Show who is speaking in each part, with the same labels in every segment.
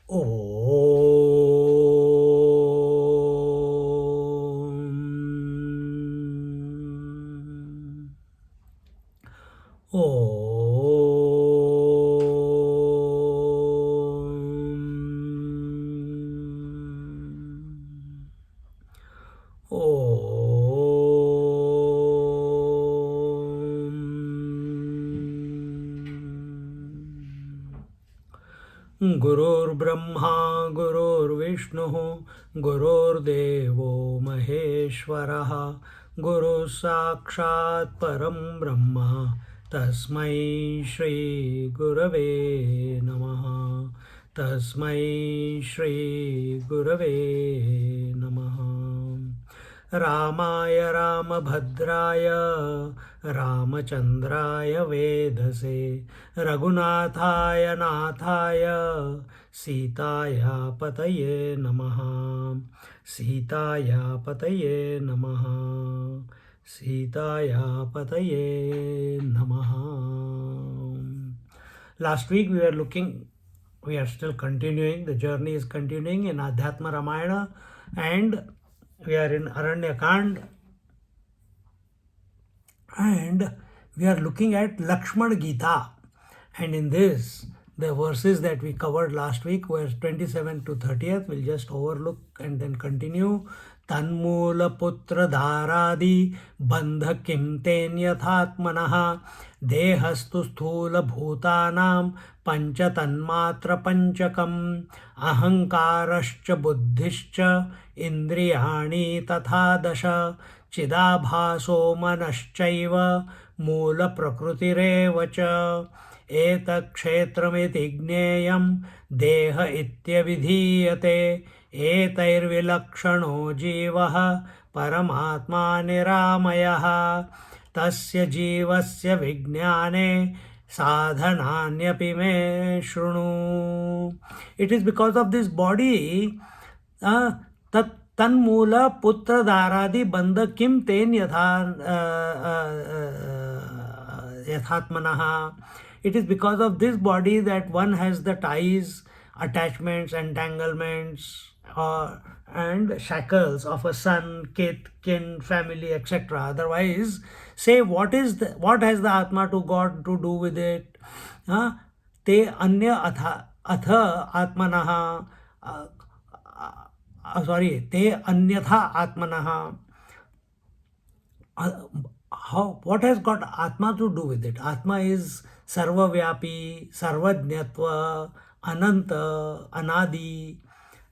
Speaker 1: Om. गुरुर्ब्रह्मा गुरुर्विष्णुः गुरुर्देवो महेश्वरः गुरुः साक्षात् परं ब्रह्म तस्मै श्री गुरवे नमः तस्मै श्री गुरवे नमः रामाय रामभद्राय रामचन्द्राय वेधसे रघुनाथाय नाथाय सीताया पतये नमः सीताया पतये नमः सीताया पतये नमः. Last week we are still continuing, the journey is continuing in Adhyatma Ramayana, and we are in Aranyakand, and we are looking at Laxman Gita. And in this, the verses that we covered last week were 27 to 30th. We'll just overlook and then continue. Tanmula putra dharadi bandha kim ten yathatmanaha dehastu sthula bhutanam pancha tanmatra panchakam ahankarascha buddhischa indriyani tatha dasha chidabhaso manaschaiva मूल प्रकृतिरेव च एतत्क्षेत्रमिति ज्ञेयं देह इत्यभिधीयते एतैर्विलक्षणो जीवः परमात्मा निरामयः तस्य जीवस्य विज्ञाने साधनान्यपि मे शृणु. It is because of this body तन्मूल पुत्र दारादि बंध किम तेन yathatmanah. It is because of this body that one has the ties, attachments, entanglements, and shackles of a son, kith, kin, family, etc. Otherwise, say what has the Atma to God to do with it? Te anya atha atmanah. Te anyatha atmanah. What has got Atma to do with it? Atma is sarvavyapi, sarvajnatva, ananta, anadi.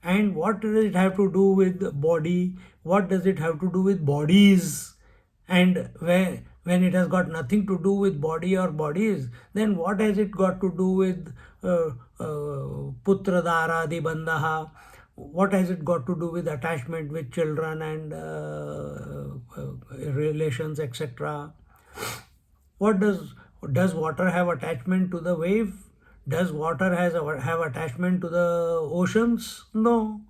Speaker 1: And what does it have to do with body? What does it have to do with bodies? And when it has got nothing to do with body or bodies, then what has it got to do with putra daradi bandha? What has it got to do with attachment with children and relations, etc.? What does water have attachment to the wave? Does water have attachment to the oceans? No.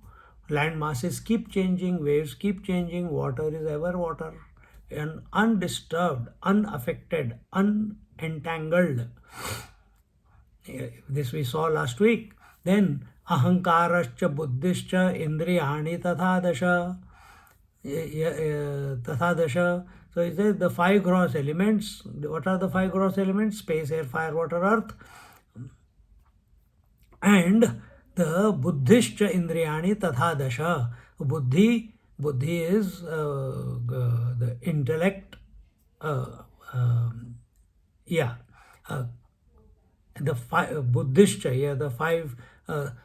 Speaker 1: Land masses keep changing, waves keep changing, water is ever water, and undisturbed, unaffected, unentangled. This we saw last week. Then ahankarascha buddhischa indriyani tatha dasha. So it says the five gross elements. What are the five gross elements? Space, air, fire, water, earth. And the buddhischa indriyani tatha dasha. Buddhi is the intellect. The Buddhischa, the five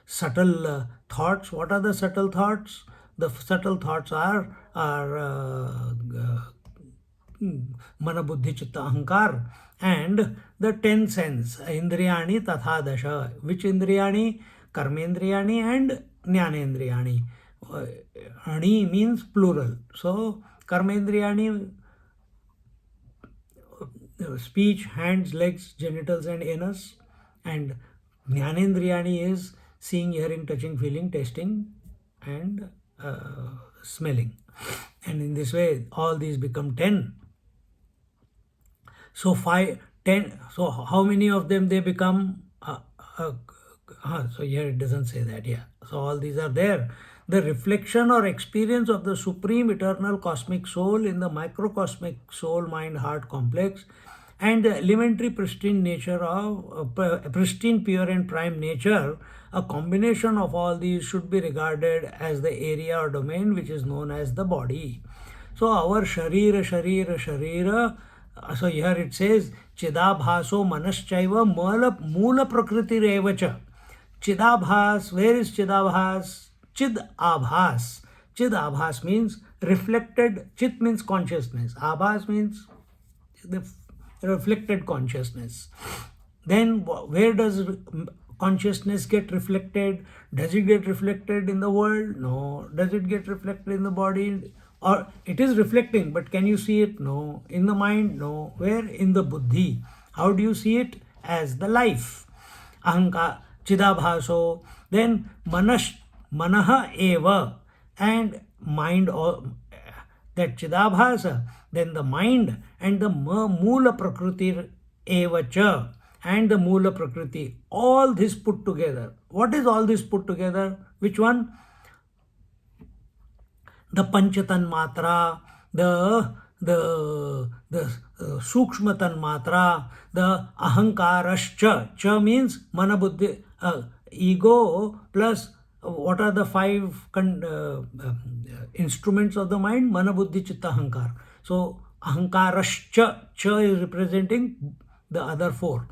Speaker 1: subtle thoughts. What are the subtle thoughts? The subtle thoughts are mana buddhi chitta ahankar, and the 10 sense, indriyani tatha dasha. Which indriyani? Karmendriyani and jnanendriyani. Ani means plural. So karmendriyani, speech, hands, legs, genitals and anus, and jnanendriyani is seeing, hearing, touching, feeling, tasting and smelling. And in this way all these become 10. So 5, 10. So how many of them they become? So here it doesn't say that, yeah. So all these are there. The reflection or experience of the supreme eternal cosmic soul in the microcosmic soul mind heart complex, and the elementary pristine nature of pristine pure and prime nature, a combination of all these should be regarded as the area or domain which is known as the body. So our sharira, so here it says chidabhaso manaschaiva mula prakriti revacha. Chidabhas, where is Chidabhas? Chid Abhas. Chid Abhas means reflected, Chit means consciousness, Abhas means the reflected consciousness. Then where does consciousness get reflected? Does it get reflected in the world? No. Does it get reflected in the body? Or it is reflecting, but can you see it? No. In the mind? No. Where? In the buddhi. How do you see it? As the life. Ahankar, Chidabhaso, then Manaha Eva, and mind, that Chidabhasa, then the mind, and the Mula Prakriti Eva Cha, and the Mula Prakriti, all this put together. What is all this put together? Which one? The Panchatan Matra, the Sukshmatan Matra, the Ahankarascha. Cha means Manabuddhi, ego plus what are the five instruments of the mind? Manabuddhi Chitta Ahankar. So Ahankarascha, cha is representing the other four.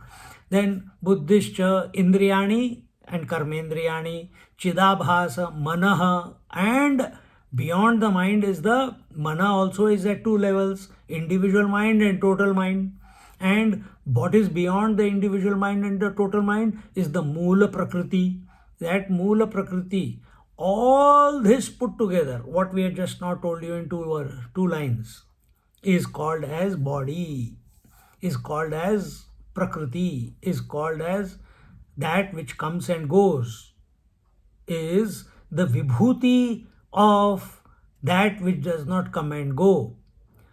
Speaker 1: Then Buddhischa Indriyani and Karmendriyani, Chidabhasa Manaha, and beyond the mind is the mana also is at two levels, individual mind and total mind. And what is beyond the individual mind and the total mind is the Mula Prakriti. That Mula Prakriti, all this put together, what we have just now told you in two lines, is called as body, is called as Prakriti, is called as that which comes and goes, is the Vibhuti of that which does not come and go,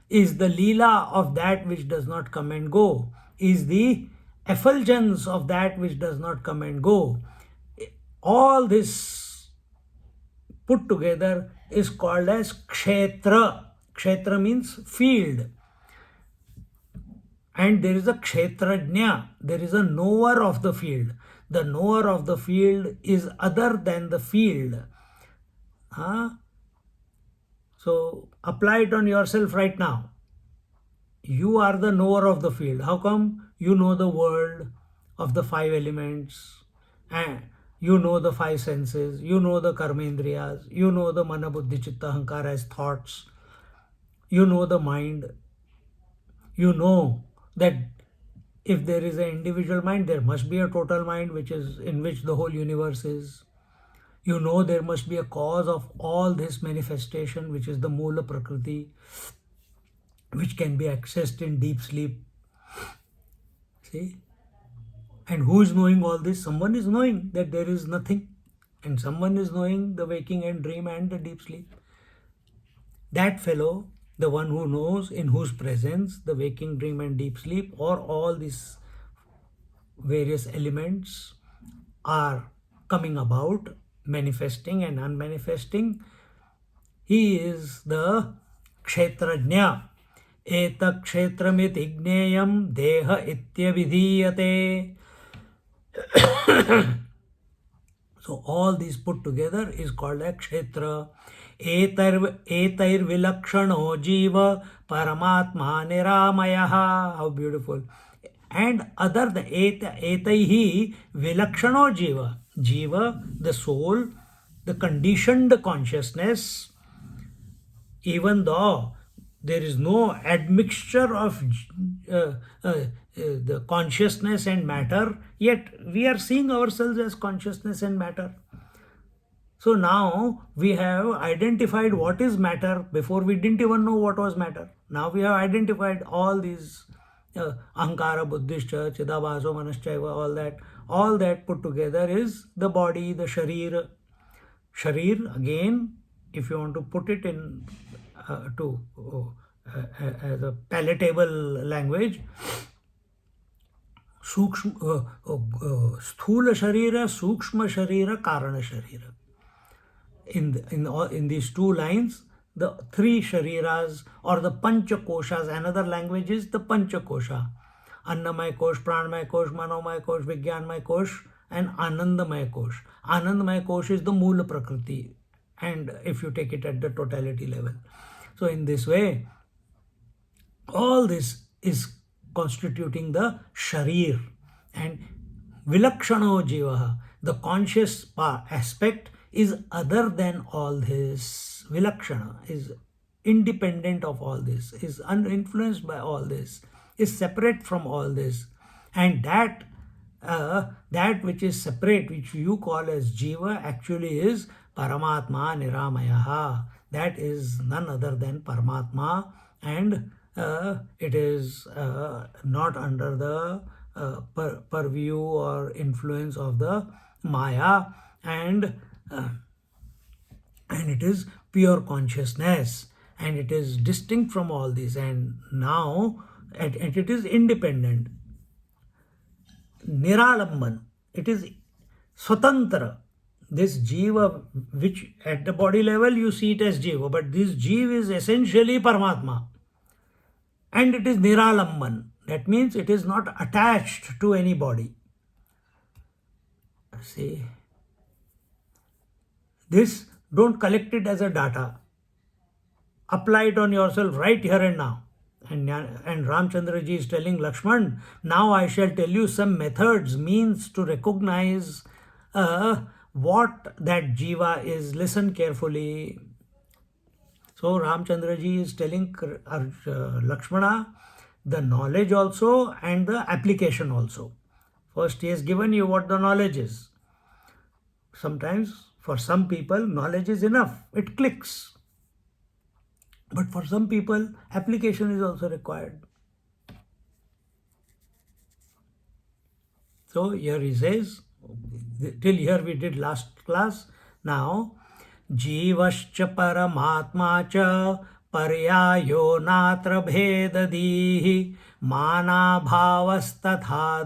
Speaker 1: is the Leela of that which does not come and go, is the effulgence of that which does not come and go. All this put together is called as Kshetra. Kshetra means field. And there is a Kshetrajna, there is a knower of the field. The knower of the field is other than the field. So apply it on yourself right now. You are the knower of the field. How come? You know the world of the five elements, and you know the five senses, you know the karmendriyas, you know the mana buddhi chitta ahankara as thoughts, you know the mind, you know that if there is an individual mind, there must be a total mind, which is in which the whole universe is. You know there must be a cause of all this manifestation, which is the Mula Prakriti, which can be accessed in deep sleep. See? And who is knowing all this? Someone is knowing that there is nothing. And someone is knowing the waking and dream and the deep sleep. That fellow, the one who knows in whose presence the waking, dream and deep sleep, or all these various elements are coming about, manifesting and unmanifesting, he is the Kshetrajna. Eta kshetramit igneyam deha ityavidhiyate. So all these put together is called a kshetra. Etair vilakshano jiva paramatma niramayaha. How beautiful. And other than etaihi vilakshano jiva. Jiva, the soul, the conditioned consciousness, even though there is no admixture of the consciousness and matter, yet we are seeing ourselves as consciousness and matter. So now we have identified what is matter. Before we didn't even know what was matter. Now we have identified all these ahankara, buddhishcha, chidabhaso, manaschaiva, all that put together is the body, the sharir. Sharir, again, if you want to put it in as a palatable language, Sthula Sharira, Sukshma Sharira, Karana Sharira. In these two lines, the three shariras or the pancha koshas, another language is the pancha kosha. Annamaya kosh, Pranamaya kosh, Manomaya kosh, Vijnanmaya kosh, and Anandamaya kosh. Anandamaya kosh is the Moola Prakriti, and if you take it at the totality level. So in this way, all this is constituting the sharir. And vilakshano jivaha, the conscious aspect, is other than all this. Vilakshana is independent of all this, is uninfluenced by all this, is separate from all this. And that which is separate, which you call as jiva, actually is Paramatma Niramayaha. That is none other than Paramatma, and it is not under the purview or influence of the Maya, and it is pure consciousness, and it is distinct from all this, and now and it is independent. Niralamban, it is swatantra. This jiva, which at the body level you see it as jiva, but this jiva is essentially Paramatma, and it is niralamban. That means it is not attached to any body. See, this, don't collect it as a data. Apply it on yourself right here and now. And Ramchandra ji is telling Laxman, now I shall tell you some methods, means to recognize what that jiva is. Listen carefully. So Ramchandra ji is telling Lakshmana the knowledge also and the application also. First he has given you what the knowledge is. Sometimes for some people knowledge is enough, it clicks. But for some people application is also required. So here he says, till here we did last class. Now, Jivascha Paramatma cha Paryayo Natra Bhedadihi Mana Bhavastatha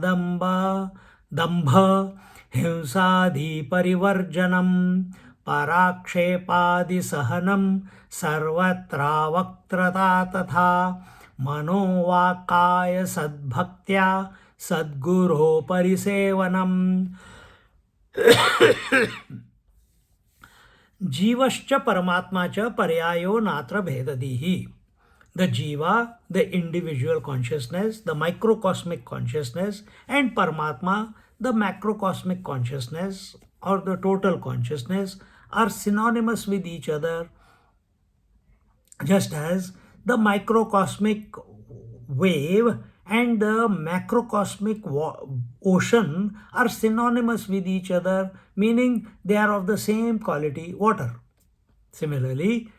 Speaker 1: Dambha Himsadi Parivarjanam Parakshepadi Sahanam Sarvatra Vaktrata Tatha Manovakaya Sadbhaktya Sadguru Parisevanam. Jivascha Paramatma cha Paryayo Natra Bhedadihi. The jiva, the individual consciousness, the microcosmic consciousness, and Paramatma, the macrocosmic consciousness or the total consciousness, are synonymous with each other, just as the microcosmic wave and the macrocosmic ocean are synonymous with each other, meaning they are of the same quality, water. Similarly,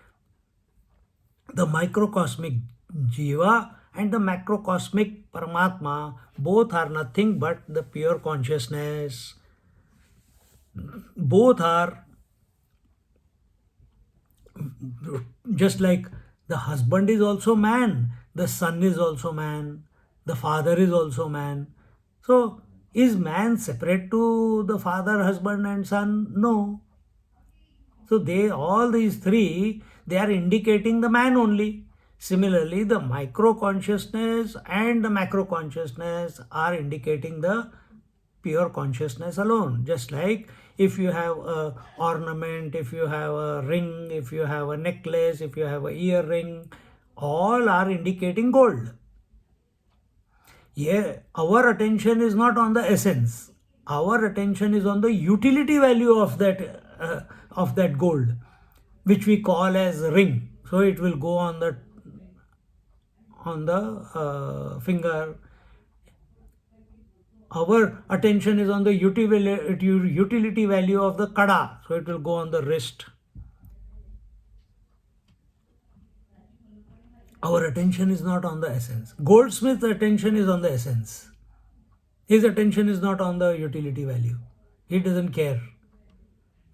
Speaker 1: the microcosmic jiva and the macrocosmic Paramatma both are nothing but the pure consciousness. Both are just like the husband is also man, the son is also man, the father is also man. So, is man separate to the father, husband and son? No. So, all these three, they are indicating the man only. Similarly, the micro consciousness and the macro consciousness are indicating the pure consciousness alone. Just like if you have a ornament, if you have a ring, if you have a necklace, if you have a earring, all are indicating gold. Yeah, our attention is not on the essence. Our attention is on the utility value of that gold, which we call as ring. So it will go on the finger. Our attention is on the utility value of the kada, so it will go on the wrist. Our attention is not on the essence. Goldsmith's attention is on the essence. His attention is not on the utility value. He doesn't care.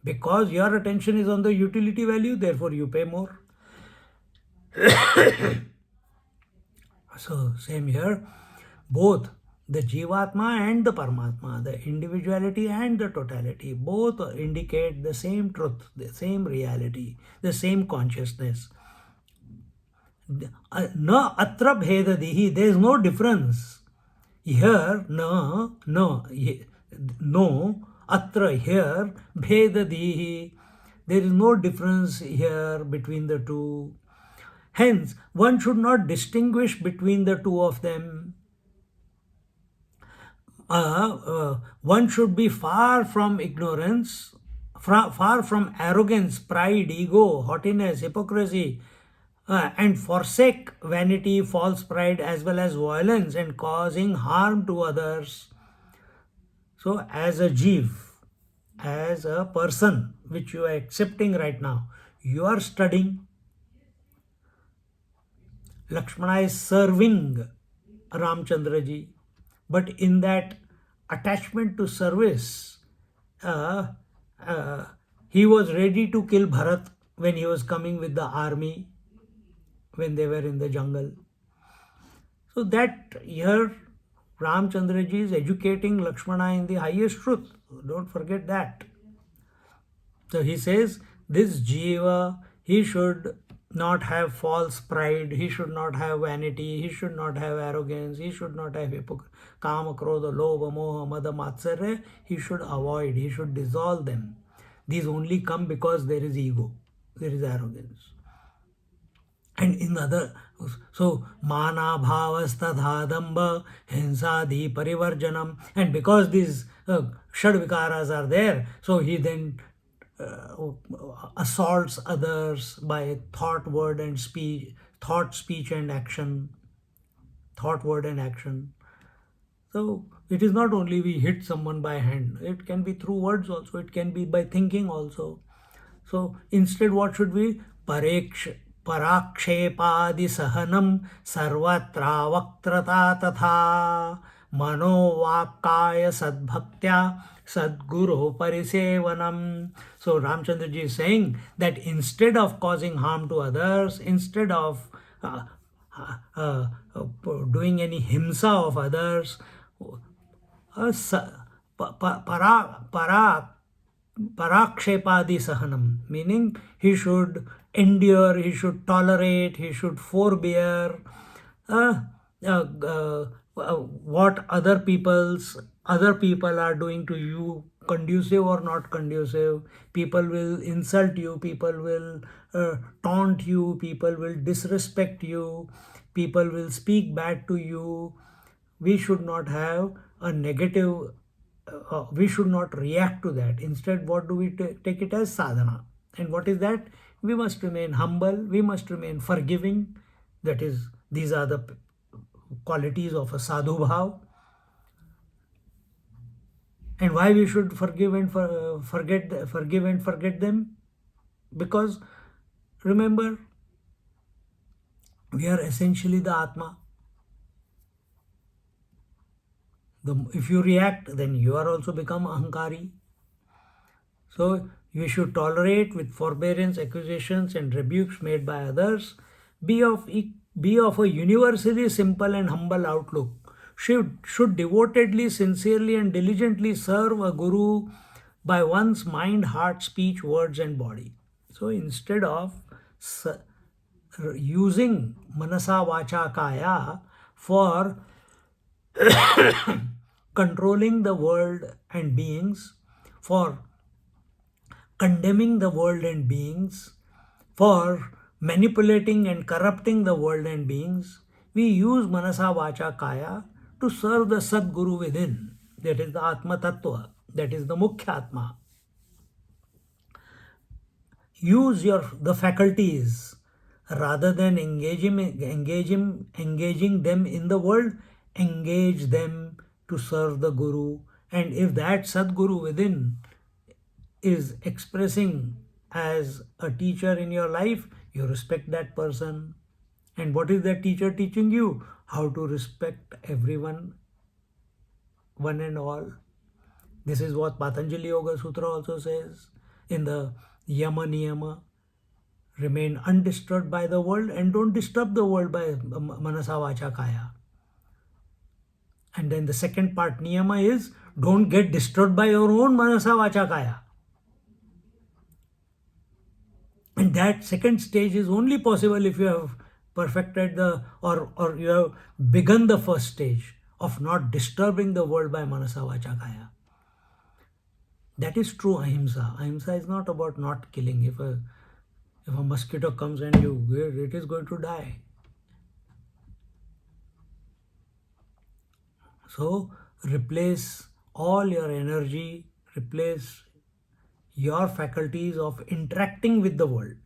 Speaker 1: Because your attention is on the utility value, therefore you pay more. So, same here. Both The Jivatma and the Paramatma, the individuality and the totality, both indicate the same truth, the same reality, the same consciousness. Na atra bhedadihi, there is no difference. Here, no, atra, here, bhedadihi, there is no difference here between the two. Hence, one should not distinguish between the two of them. One should be far from ignorance, far from arrogance, pride, ego, haughtiness, hypocrisy, and forsake vanity, false pride, as well as violence and causing harm to others. So, as a jiv, as a person which you are accepting right now, you are studying. Lakshmana is serving Ramchandraji, but in that attachment to service, uh, he was ready to kill Bharat when he was coming with the army, when they were in the jungle. So that here Ramchandraji is educating Lakshmana in the highest truth. Don't forget that. So he says, this Jiva, he should not have false pride, he should not have vanity, he should not have arrogance, he should not have kama, krodha, lobha, moha, mada, matsarya, he should avoid, he should dissolve them. These only come because there is ego, there is arrogance. And in other, so mana bhavastadhadamba hinsadi parivarjanam, and because these shad vikaras are there, so he then assaults others by thought, word, and speech, thought, speech, and action, thought, word, and action. So it is not only we hit someone by hand, it can be through words also, it can be by thinking also. So instead, what should we? Parakshepadi sahanam sarvatra vaktrata tatha manovakaya sadbhaktya sadguru parisevanam. So Ramchandraji is saying that instead of causing harm to others, instead of doing any himsa of others, parakshepadi sahanam, meaning he should endure, he should tolerate, he should forbear what other people are doing to you, conducive or not conducive. People will insult you, people will taunt you, people will disrespect you, people will speak bad to you. We should not have a negative, we should not react to that. Instead, what do we take it as? Sadhana. And what is that? We must remain humble, we must remain forgiving. That is, these are the qualities of a sadhu bhav. And why we should forgive and forget them? Because remember, we are essentially the Atma. If you react, then you are also become ahankari. So you should tolerate with forbearance accusations and rebukes made by others. Be of a universally simple and humble outlook. Should devotedly, sincerely, and diligently serve a guru by one's mind, heart, speech, words, and body. So instead of using manasa vacha kaya for controlling the world and beings, for condemning the world and beings, for manipulating and corrupting the world and beings, we use manasa vacha kaya to serve the Sadguru within. That is the Atma Tattva, that is the Mukhya Atma. Use the faculties rather than engaging them in the world, engage them to serve the Guru. And if that Sadguru within is expressing as a teacher in your life, you respect that person. And what is that teacher teaching you? How to respect everyone, one and all. This is what Patanjali Yoga Sutra also says in the Yama Niyama. Remain undisturbed by the world and don't disturb the world by manasa vacha kaya. And then the second part, niyama, is don't get disturbed by your own manasa vacha kaya. And that second stage is only possible if you have perfected or you have begun the first stage of not disturbing the world by manasa vacha kaya. That is true ahimsa. Ahimsa is not about not killing. If a mosquito comes and it is going to die. So replace all your energy, replace your faculties of interacting with the world.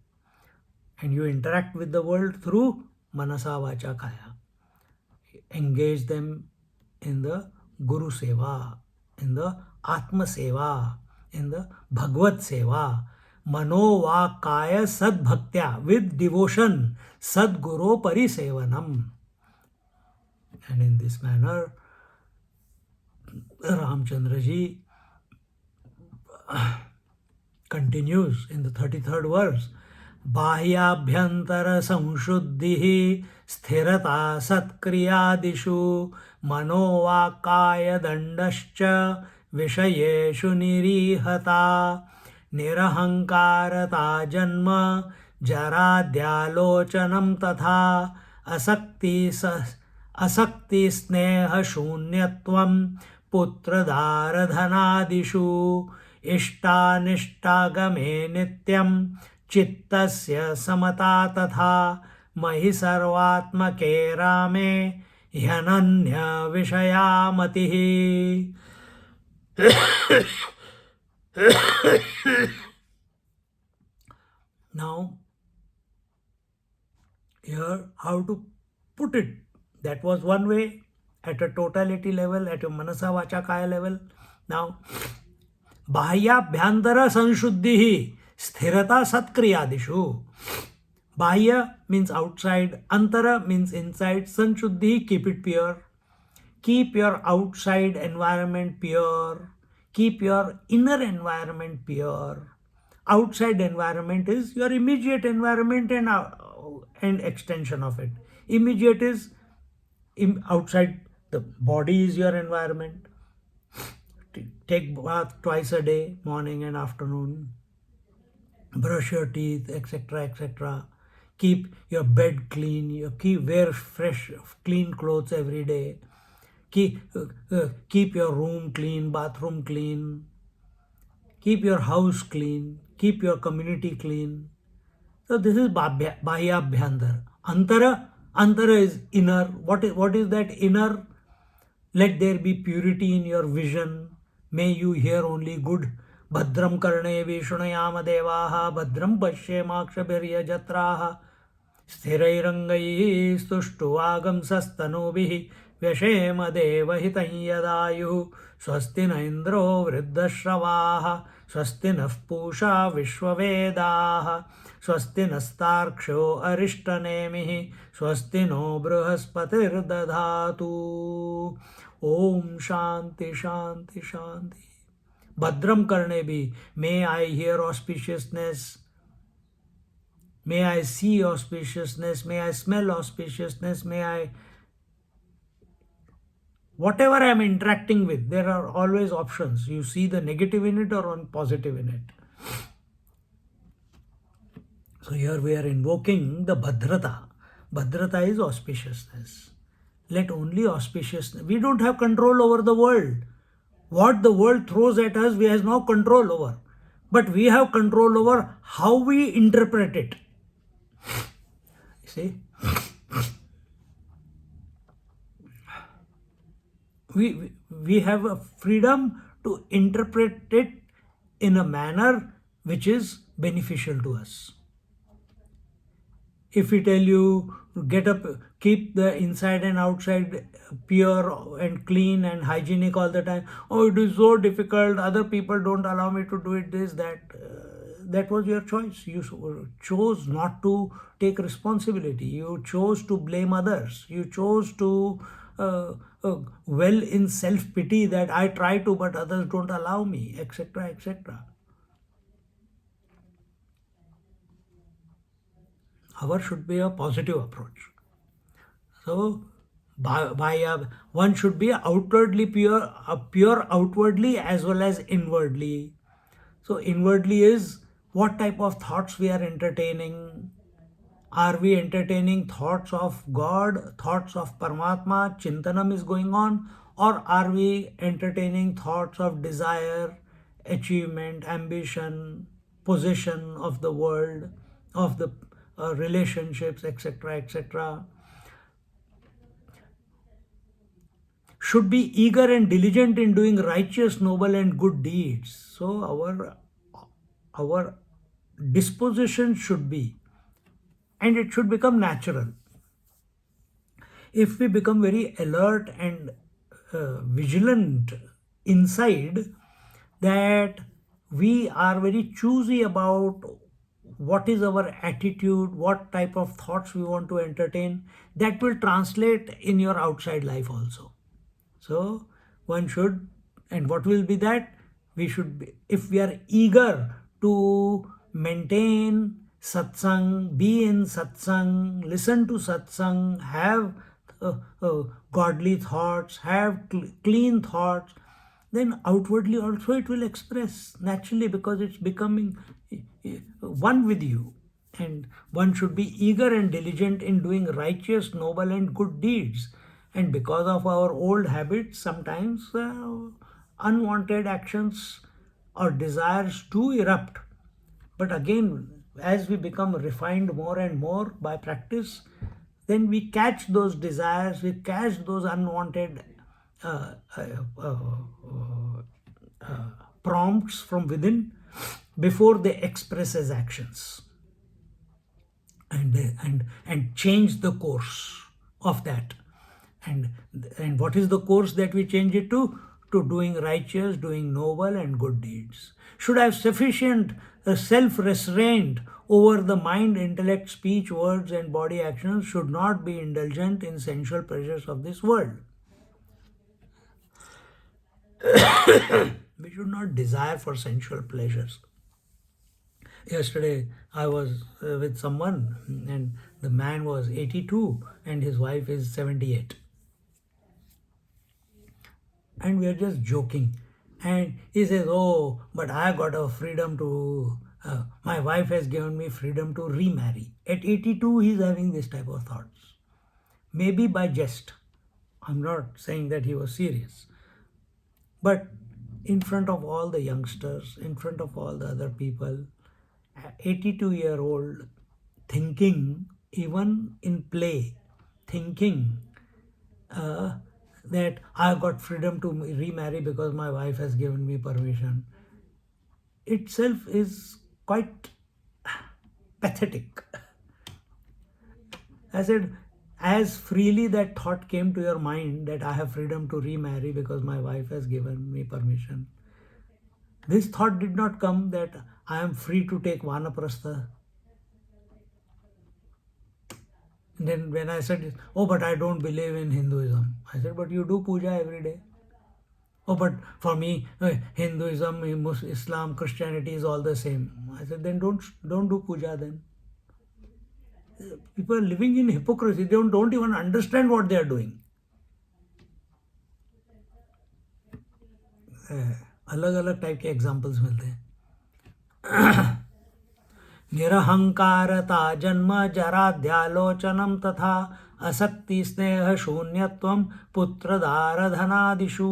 Speaker 1: And you interact with the world through manasa vacha kaya. Engage them in the Guru Seva, in the Atma Seva, in the Bhagavad Seva. Mano va kaya sad bhaktya, with devotion, sad guru parisevanam. And in this manner, Ramchandra ji continues in the 33rd verse. बाह्याभ्यंतर संशुद्धि स्थिरता सत्क्रियादिषु मनोवाक्काय दंडश्च विषयेषु निरीहता निरहंकारता जन्म जराद्यालोचनं तथा असक्ति स्नेह शून्यत्वं पुत्रदारधनादिषु इष्टानिष्टागमे नित्यं चित्तस्य समता तथा महि सर्वात्मके रामे ह्यनन्य विषया मतिः. Now, here how to put it. That was one way at a totality level, at a manasa vacha kaya level. Now, बाह्याभ्यंतर संशुद्धि स्थिरता सत्क्रियादिषु. Bahya means outside, antara means inside, sanshuddhi, keep it pure. Keep your outside environment pure. Keep your inner environment pure. Outside environment is your immediate environment and extension of it. Immediate is outside, the body is your environment. Take bath twice a day, morning and afternoon. Brush your teeth, etc., etc. Keep your bed clean. Wear fresh, clean clothes every day. Keep your room clean, bathroom clean. Keep your house clean. Keep your community clean. So this is Bahyabhyandar. Antara is inner. What is that inner? Let there be purity in your vision. May you hear only good. Bhadram karne vishunayama devaha bhadram pashyemakshabhirya jatraha स्थिरैरङ्गैः स्तुष्टुवागंसस्तनूभिः व्यशेम देवहितं यदायुः स्वस्ति न इन्द्रो वृद्धश्रवाः स्वस्ति नः पूषा विश्ववेदाः स्वस्ति नस्तार्क्ष्यो अरिष्टनेमिः स्वस्ति no बृहस्पतिर्दधातु. Om Shanti शांति शांति. भद्रम करणे भी, may I hear auspiciousness, may I see auspiciousness, may I smell auspiciousness, whatever I am interacting with, there are always options. You see the negative in it or positive in it. So here we are invoking the Bhadrata. Bhadrata is auspiciousness. Let only auspiciousness. We don't have control over the world. What the world throws at us, we have no control over. But we have control over how we interpret it. See? We have a freedom to interpret it in a manner which is beneficial to us. If we tell you, get up, keep the inside and outside pure and clean and hygienic all the time. Oh, it is so difficult. Other people don't allow me to do it, this, that. That was your choice. You chose not to take responsibility. You chose to blame others. You chose to well in self-pity that I try to, but others don't allow me, etc., etc. Ours should be a positive approach. So, one should be outwardly pure, pure outwardly as well as inwardly. So inwardly is what type of thoughts we are entertaining. Are we entertaining thoughts of God, thoughts of Paramatma, Chintanam is going on, or are we entertaining thoughts of desire, achievement, ambition, possession of the world, of the relationships, etc., etc.? Should be eager and diligent in doing righteous, noble, and good deeds. So our disposition should be, and it should become natural. If we become very alert and vigilant inside, that we are very choosy about what is our attitude, what type of thoughts we want to entertain, that will translate in your outside life also. So one should, and what will be that? We should be, if we are eager to maintain satsang, be in satsang, listen to satsang, have godly thoughts, have clean thoughts, then outwardly also it will express naturally, because it's becoming one with you. And one should be eager and diligent in doing righteous, noble, and good deeds. And because of our old habits, sometimes unwanted actions or desires do erupt. But again, as we become refined more and more by practice, then we catch those desires, we catch those unwanted uh, uh, uh, prompts from within before they express as actions, and change the course of that. And what is the course that we change it to? To doing righteous, doing noble and good deeds. Should have sufficient self-restraint over the mind, intellect, speech, words and body actions. Should not be indulgent in sensual pleasures of this world. We should not desire for sensual pleasures. Yesterday I was with someone, and the man was 82 and his wife is 78. And we are just joking. And he says, "Oh, but I got a freedom to, my wife has given me freedom to remarry." At 82, he's having this type of thoughts. Maybe by jest. I'm not saying that he was serious. But in front of all the youngsters, in front of all the other people, 82-year-old thinking, even in play, thinking that I got freedom to remarry because my wife has given me permission, itself is quite pathetic. I said, as freely that thought came to your mind that I have freedom to remarry because my wife has given me permission, this thought did not come that I am free to take vanaprastha. And then when I said, "Oh, but I don't believe in Hinduism," I said, "But you do puja every day." "Oh, but for me, Hinduism, Islam, Christianity is all the same." I said, "Then don't do puja then." People are living in hypocrisy. They don't even understand what they are doing. अलग अलग type के examples मिलते हैं. निरहंकारता जन्म जराध्यालोचनम तथा असक्ति स्नेह शून्यत्वम पुत्रदारधनादिषु.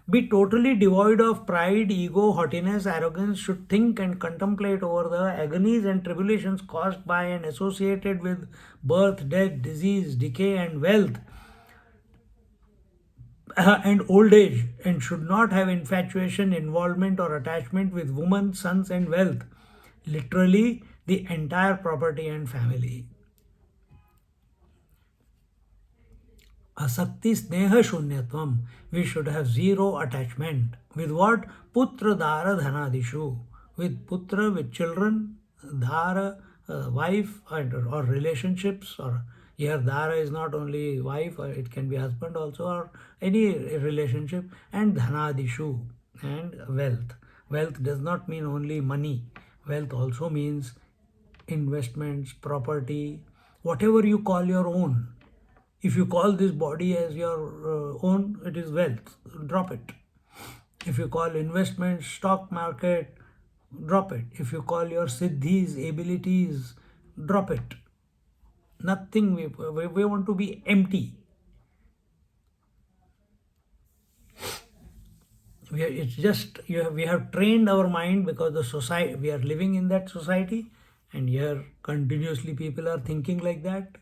Speaker 1: Be totally devoid of pride, ego, haughtiness, arrogance. Should think and contemplate over the agonies and tribulations caused by and associated with birth, death, disease, decay, and wealth and old age, and should not have infatuation, involvement, or attachment with women, sons, and wealth. Literally, the entire property and family. Asakti sneha shunyatvam. We should have zero attachment. With what? Putra dara dhanadishu. With putra, with children, dara, wife, or relationships, or here dara is not only wife, or it can be husband also, or any relationship, and dhanadishu, and wealth. Wealth does not mean only money. Wealth also means investments, property, whatever you call your own. If you call this body as your own, it is wealth. Drop it. If you call investment, stock market, drop it. If you call your siddhis, abilities, drop it. Nothing. We want to be empty. It's just we have trained our mind because the society, we are living in that society, and here continuously people are thinking like that.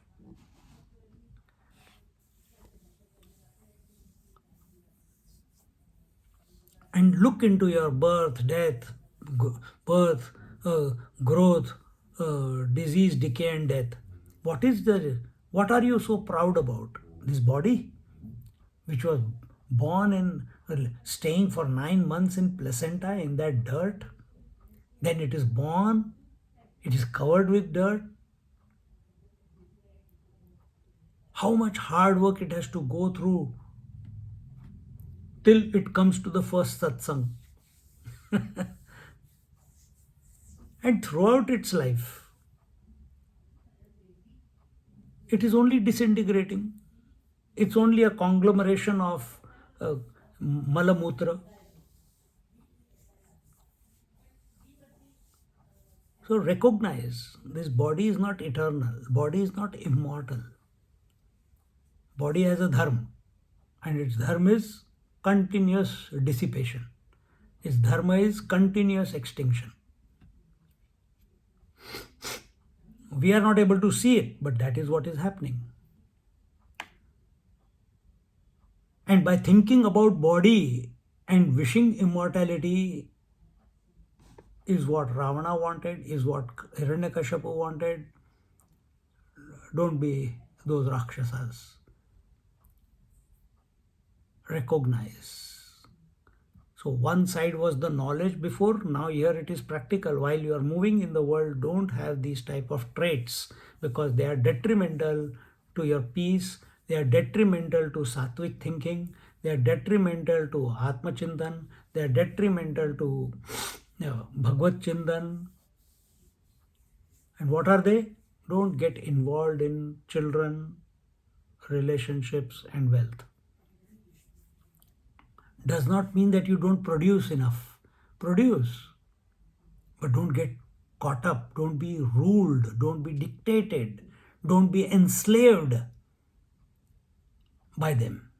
Speaker 1: And look into your birth, death, birth, growth, disease, decay, and death. What are you so proud about? This body, which was born and staying for 9 months in placenta in that dirt, then it is born, it is covered with dirt. How much hard work it has to go through till it comes to the first satsang. And throughout its life, it is only disintegrating. It's only a conglomeration of malamutra. So recognize this body is not eternal, body is not immortal. Body has a dharma, and its dharma is continuous dissipation. Its dharma is continuous extinction. We are not able to see it, but that is what is happening. And by thinking about body and wishing immortality is what Ravana wanted, is what Aranyakashipu wanted. Don't be those Rakshasas. Recognize. So one side was the knowledge before, now here it is practical. While you are moving in the world, don't have these type of traits because they are detrimental to your peace, they are detrimental to sattvic thinking, they are detrimental to Atma Chintan, they are detrimental to Bhagavad Chintan. And what are they? Don't get involved in children, relationships, and wealth. Does not mean that you don't produce enough. Produce. But don't get caught up. Don't be ruled. Don't be dictated. Don't be enslaved by them.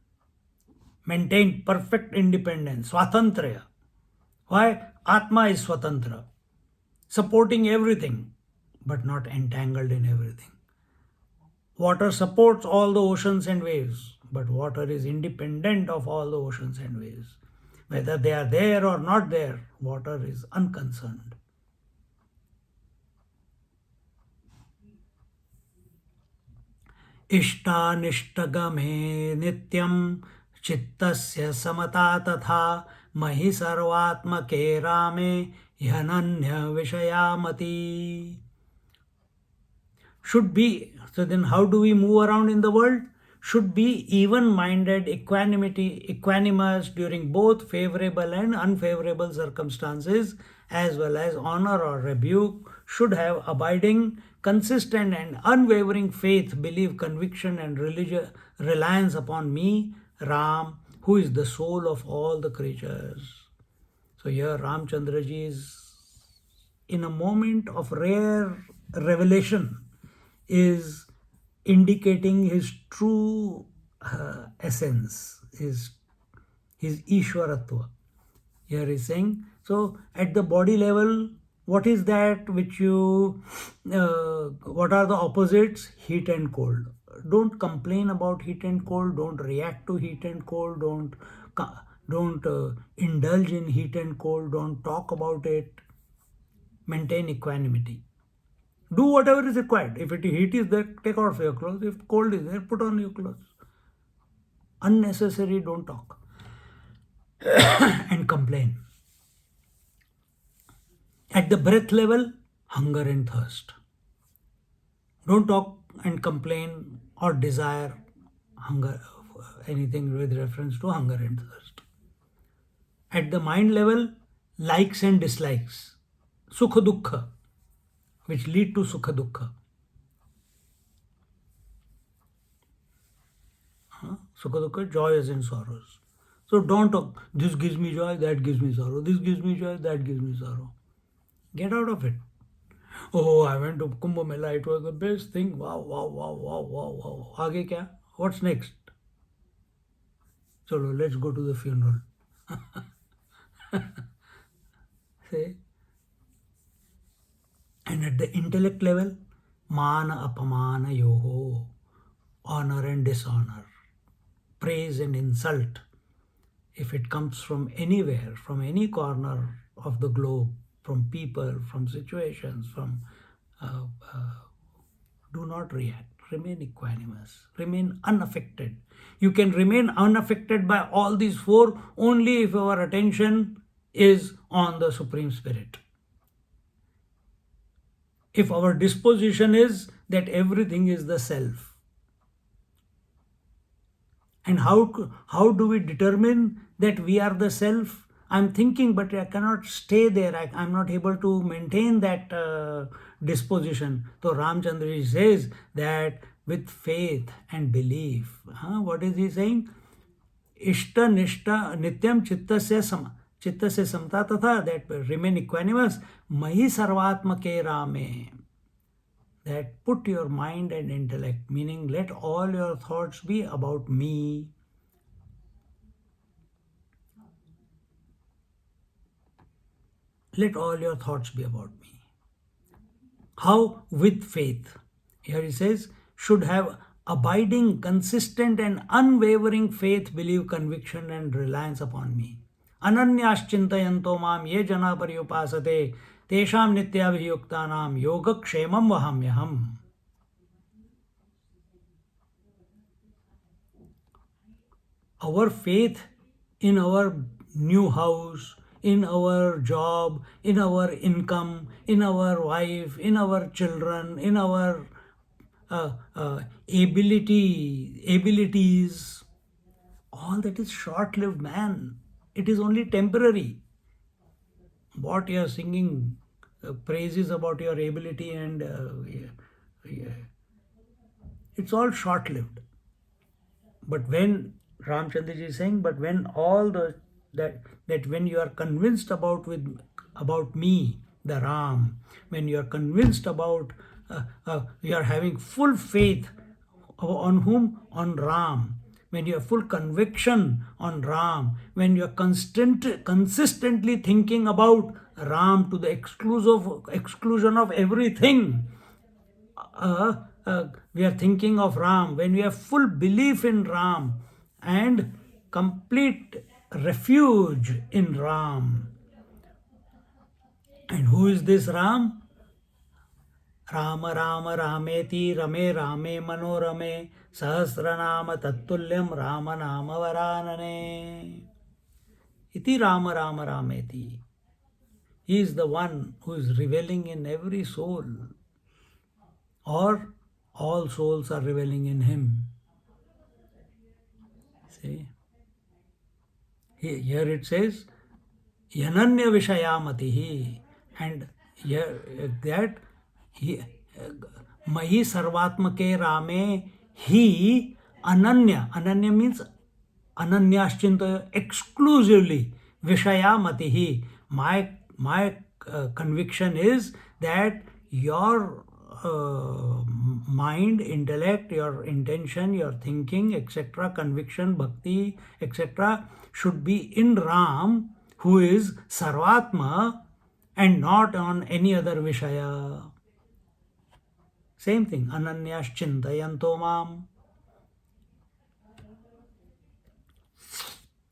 Speaker 1: Maintain perfect independence. Swatantraya. Why? Atma is Swatantra. Supporting everything, but not entangled in everything. Water supports all the oceans and waves, but water is independent of all the oceans and waves. Whether they are there or not there, water is unconcerned. Ishtanishtagame nityam chittasya samata tatha mahi sarvatmake rame yananya vishayamati. Should be, so then how do we move around in the world? Should be even-minded, equanimous during both favorable and unfavorable circumstances, as well as honor or rebuke, should have abiding, consistent and unwavering faith, belief, conviction and religious reliance upon me, Ram, who is the soul of all the creatures. So here Ramchandraji is in a moment of rare revelation, is indicating his true essence, his Ishwaratva. Here he is saying, so at the body level, what is that which you, what are the opposites? Heat and cold. Don't complain about heat and cold, don't react to heat and cold, don't indulge in heat and cold, don't talk about it. Maintain equanimity. Do whatever is required. If heat is there, take off your clothes. If cold is there, put on your clothes. Unnecessary, don't talk and complain. At the breath level, hunger and thirst. Don't talk and complain or desire hunger, anything with reference to hunger and thirst. At the mind level, likes and dislikes. Sukha dukkha, which lead to sukha dukkha. Sukha dukkha, joys and sorrows. So don't talk, this gives me joy, that gives me sorrow, this gives me joy, that gives me sorrow. Get out of it. Oh, I went to Kumbh Mela, it was the best thing. Wow, wow, wow, wow, wow, wow. Aage kya? What's next? Chalo, let's go to the funeral. Say, and at the intellect level, mana apamana yoho, honor and dishonor, praise and insult, if it comes from anywhere, from any corner of the globe, from people, from situations, from uh, uh, do not react. Remain equanimous. Remain unaffected. You can remain unaffected by all these four only if our attention is on the Supreme Spirit. If our disposition is that everything is the self. And how do we determine that we are the self? I'm thinking, but I cannot stay there. I'm not able to maintain that disposition. So Ramchandra says that with faith and belief. What is he saying? Ishta nishta nityam chitta se samta tatha, that remain equanimous. Mahi sarvatma ke rame. That put your mind and intellect, meaning let all your thoughts be about me. Let all your thoughts be about me. How? With faith. Here he says, should have abiding, consistent and unwavering faith, belief, conviction and reliance upon me. Ananyaschintayanto mam ye jana paryupasate tesham nityabhiyuktanam yogakshemam vahamyaham. Our faith in our new house, in our job, in our income, in our wife, in our children, in our abilities, all that is short-lived, man. It is only temporary. What you are singing praises about your ability and it's all short-lived. But when Ramchandraji is saying, but when all the that when you are convinced about me, the Ram, when you are convinced about you are having full faith on whom? On Ram. When you have full conviction on Ram, when you are consistently thinking about Ram to the exclusion of everything, we are thinking of Ram, when we have full belief in Ram and complete refuge in Ram. And who is this Ram? Rama Rama Rameti Rame Rame Manorame Sahasranama Tattulyam Rama Nama Varanane. Iti Rama Rama Rameti. He is the one who is reveling in every soul, or all souls are reveling in him. See? Here it says, Yananya Vishayamatihi, and here that he, Mahi Sarvatmake Rame, he Ananya. Ananya means Ananyaschinta, exclusively. Vishayamatihi. My conviction is that your mind, intellect, your intention, your thinking, etc., conviction, bhakti, etc., should be in Ram, who is Sarvatma, and not on any other Vishaya. Same thing. Ananyaschintayanto mam.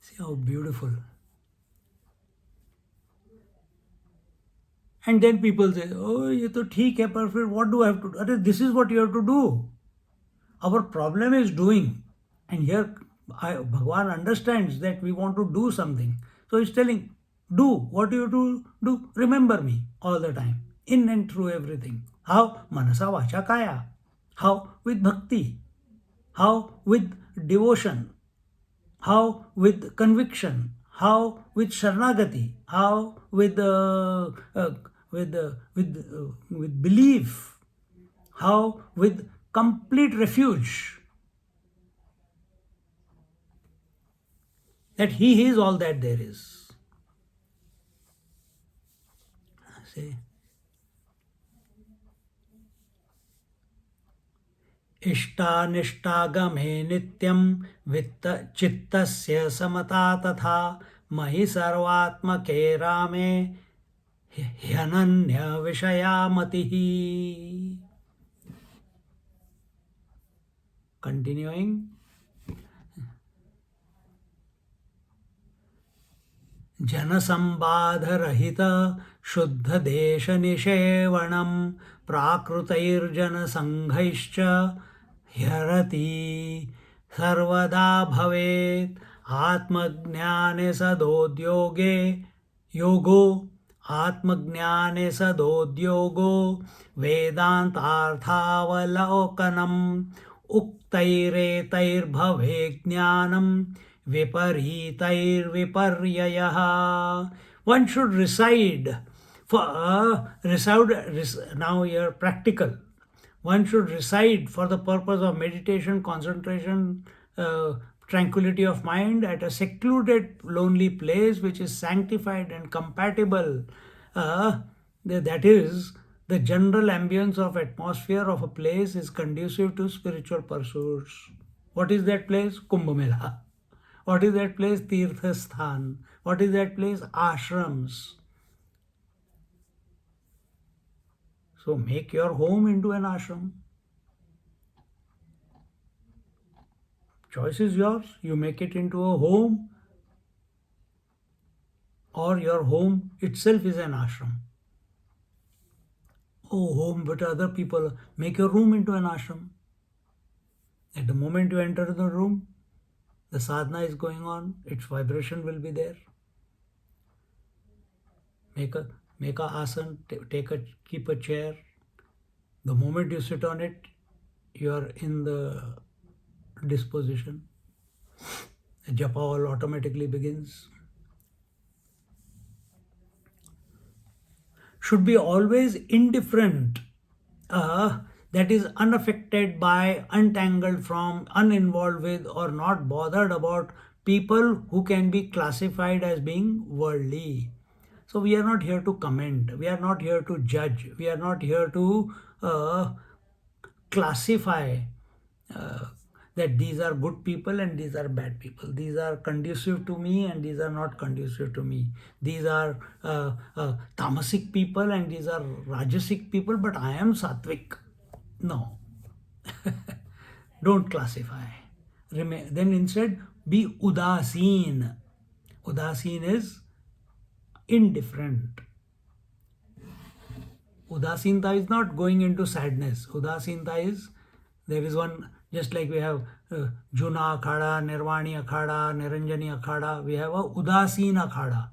Speaker 1: See how beautiful. And then people say, oh, ये तो ठीक है, but what do I have to do? This is what you have to do. Our problem is doing. And here Bhagavan understands that we want to do something. So he's telling, do what you have to do. Remember me all the time, in and through everything. How? Manasa Vacha Kaya. How? With bhakti. How? With devotion. How? With conviction. How? With Sharanagati. How? With belief. How? With complete refuge. that He is all that there is. See? इष्टानिष्टागमे नित्यं वित्त चित्तस्य समता तथा मयि सर्वात्मके रामे ह्यनन्य विषया मतिः. Continuing. जनसंबाधरहित शुद्धदेशनिषेवणं प्राकृतैर्जनसङ्घैश्च ह्यरति सर्वदा भवेत् आत्मज्ञाने सदोद्योगे योगो आत्मज्ञाने सदोद्योगो वेदान्तार्थावलोकनम् उक्तैरेतैर्भवे ज्ञानं विपरीतैर्विपर्ययः. One should recite now you're practical. One should recite for the purpose of meditation, concentration, tranquility of mind at a secluded, lonely place which is sanctified and compatible. That is, the general ambience of atmosphere of a place is conducive to spiritual pursuits. What is that place? Kumbh Mela. What is that place? Tirthasthan. What is that place? Ashrams. So make your home into an ashram. Choice is yours. You make it into a home, or your home itself is an ashram. Oh, home, but other people, make your room into an ashram. At the moment you enter the room, the sadhana is going on, its vibration will be there. Make a asana, keep a chair. The moment you sit on it, you are in the disposition. The japa all automatically begins. Should be always indifferent, that is unaffected by, untangled from, uninvolved with, or not bothered about people who can be classified as being worldly. So we are not here to comment, we are not here to judge, we are not here to classify that these are good people and these are bad people. These are conducive to me and these are not conducive to me. These are tamasic people and these are rajasic people, but I am sattvic. No. Don't classify. Then instead be udasin. Udasin is indifferent. Udasinta is not going into sadness. Udasinta is, there is one, just like we have Juna Akhada, Nirvani Akhada, Niranjani Akhada, we have a Udasin Akhada.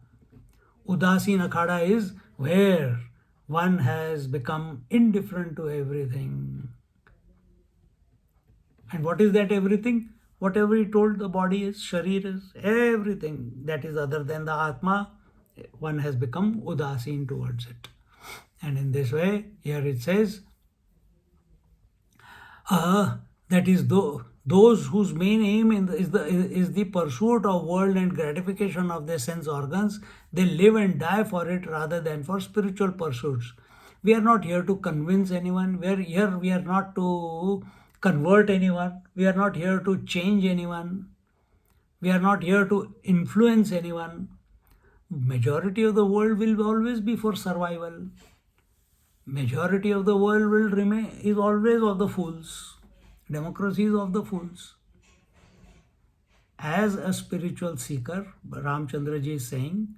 Speaker 1: Udasin Akhada is where one has become indifferent to everything. And what is that everything? Whatever he told the body is, sharir is, everything that is other than the Atma, one has become udasin towards it. And in this way, here it says, that is those whose main aim is the pursuit of world and gratification of their sense organs, they live and die for it rather than for spiritual pursuits. We are not here to convince anyone. We are not to convert anyone. We are not here to change anyone. We are not here to influence anyone. Majority of the world will always be for survival. Majority of the world will remain, is always of the fools. Democracy is of the fools. As a spiritual seeker, Ramchandraji is saying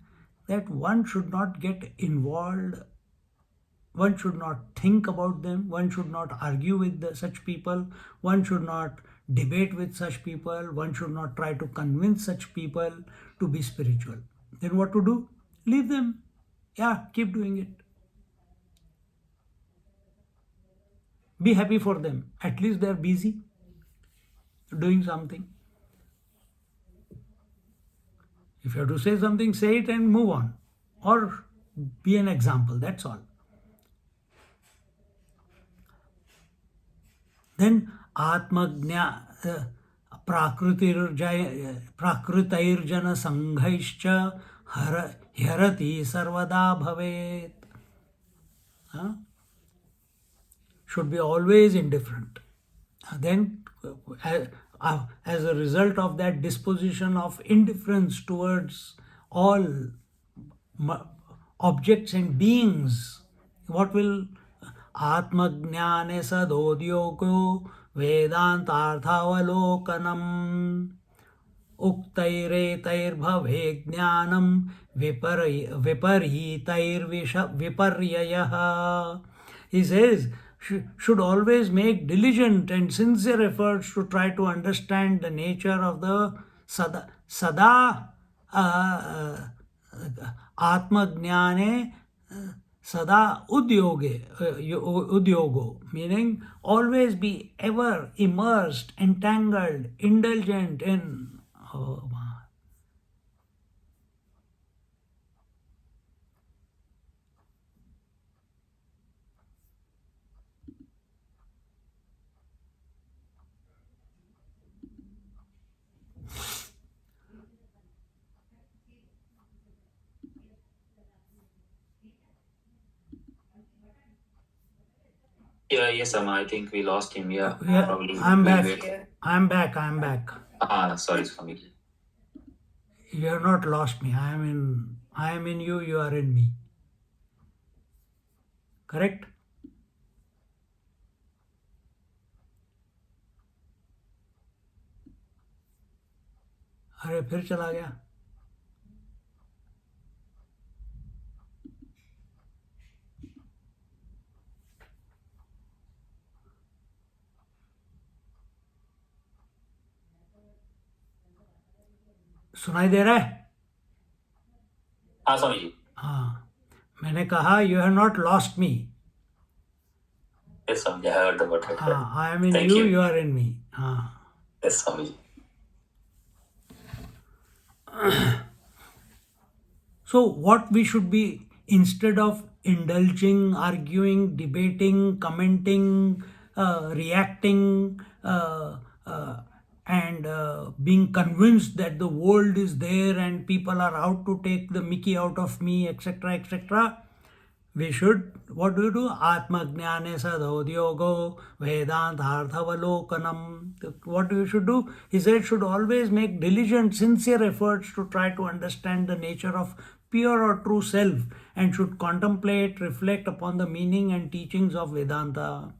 Speaker 1: that one should not get involved, one should not think about them, one should not argue with such people, one should not debate with such people, one should not try to convince such people to be spiritual. Then what to do? Leave them. Yeah, keep doing it. Be happy for them. At least they are busy doing something. If you have to say something, say it and move on. Or be an example, that's all. Then Atmagnya, प्राकृतैर्जन संघैश्च ह्यरति सर्वदा भवेत्. Should be always indifferent. Then as a result of that disposition of indifference towards all objects and beings, what will Atmajnane sadodyogo vedantarthavalokanam uktairetairbhave jnanam viparyayah. He says, should always make diligent and sincere efforts to try to understand the nature of the sada Atmajnane sada udyogo, meaning always be ever immersed, entangled, indulgent in. Oh,
Speaker 2: Yeah, yes, I think we lost him. Yeah, probably.
Speaker 1: I'm
Speaker 2: we'll
Speaker 1: back.
Speaker 2: wait.
Speaker 1: I'm back.
Speaker 2: Sorry, Swami.
Speaker 1: You have not lost me. I am in you. You are in me. Correct? अरे फिर चला गया. सुनाई दे रहा है?
Speaker 2: हाँ स्वामी जी.
Speaker 1: हाँ, मैंने कहा you have not lost me.
Speaker 2: Yes, Swami. I heard the word.
Speaker 1: हाँ, I am in
Speaker 2: Thank
Speaker 1: you.
Speaker 2: you.
Speaker 1: You are in me. हाँ.
Speaker 2: Yes, Swami ji.
Speaker 1: So what we should be, instead of indulging, arguing, debating, commenting, reacting, and being convinced that the world is there and people are out to take the mickey out of me, etc., we should, what do? Atmajnane sadhodyogo vedantarthavalokanam. What we should do? He said, should always make diligent, sincere efforts to try to understand the nature of pure or true self, and should contemplate, reflect upon the meaning and teachings of Vedanta.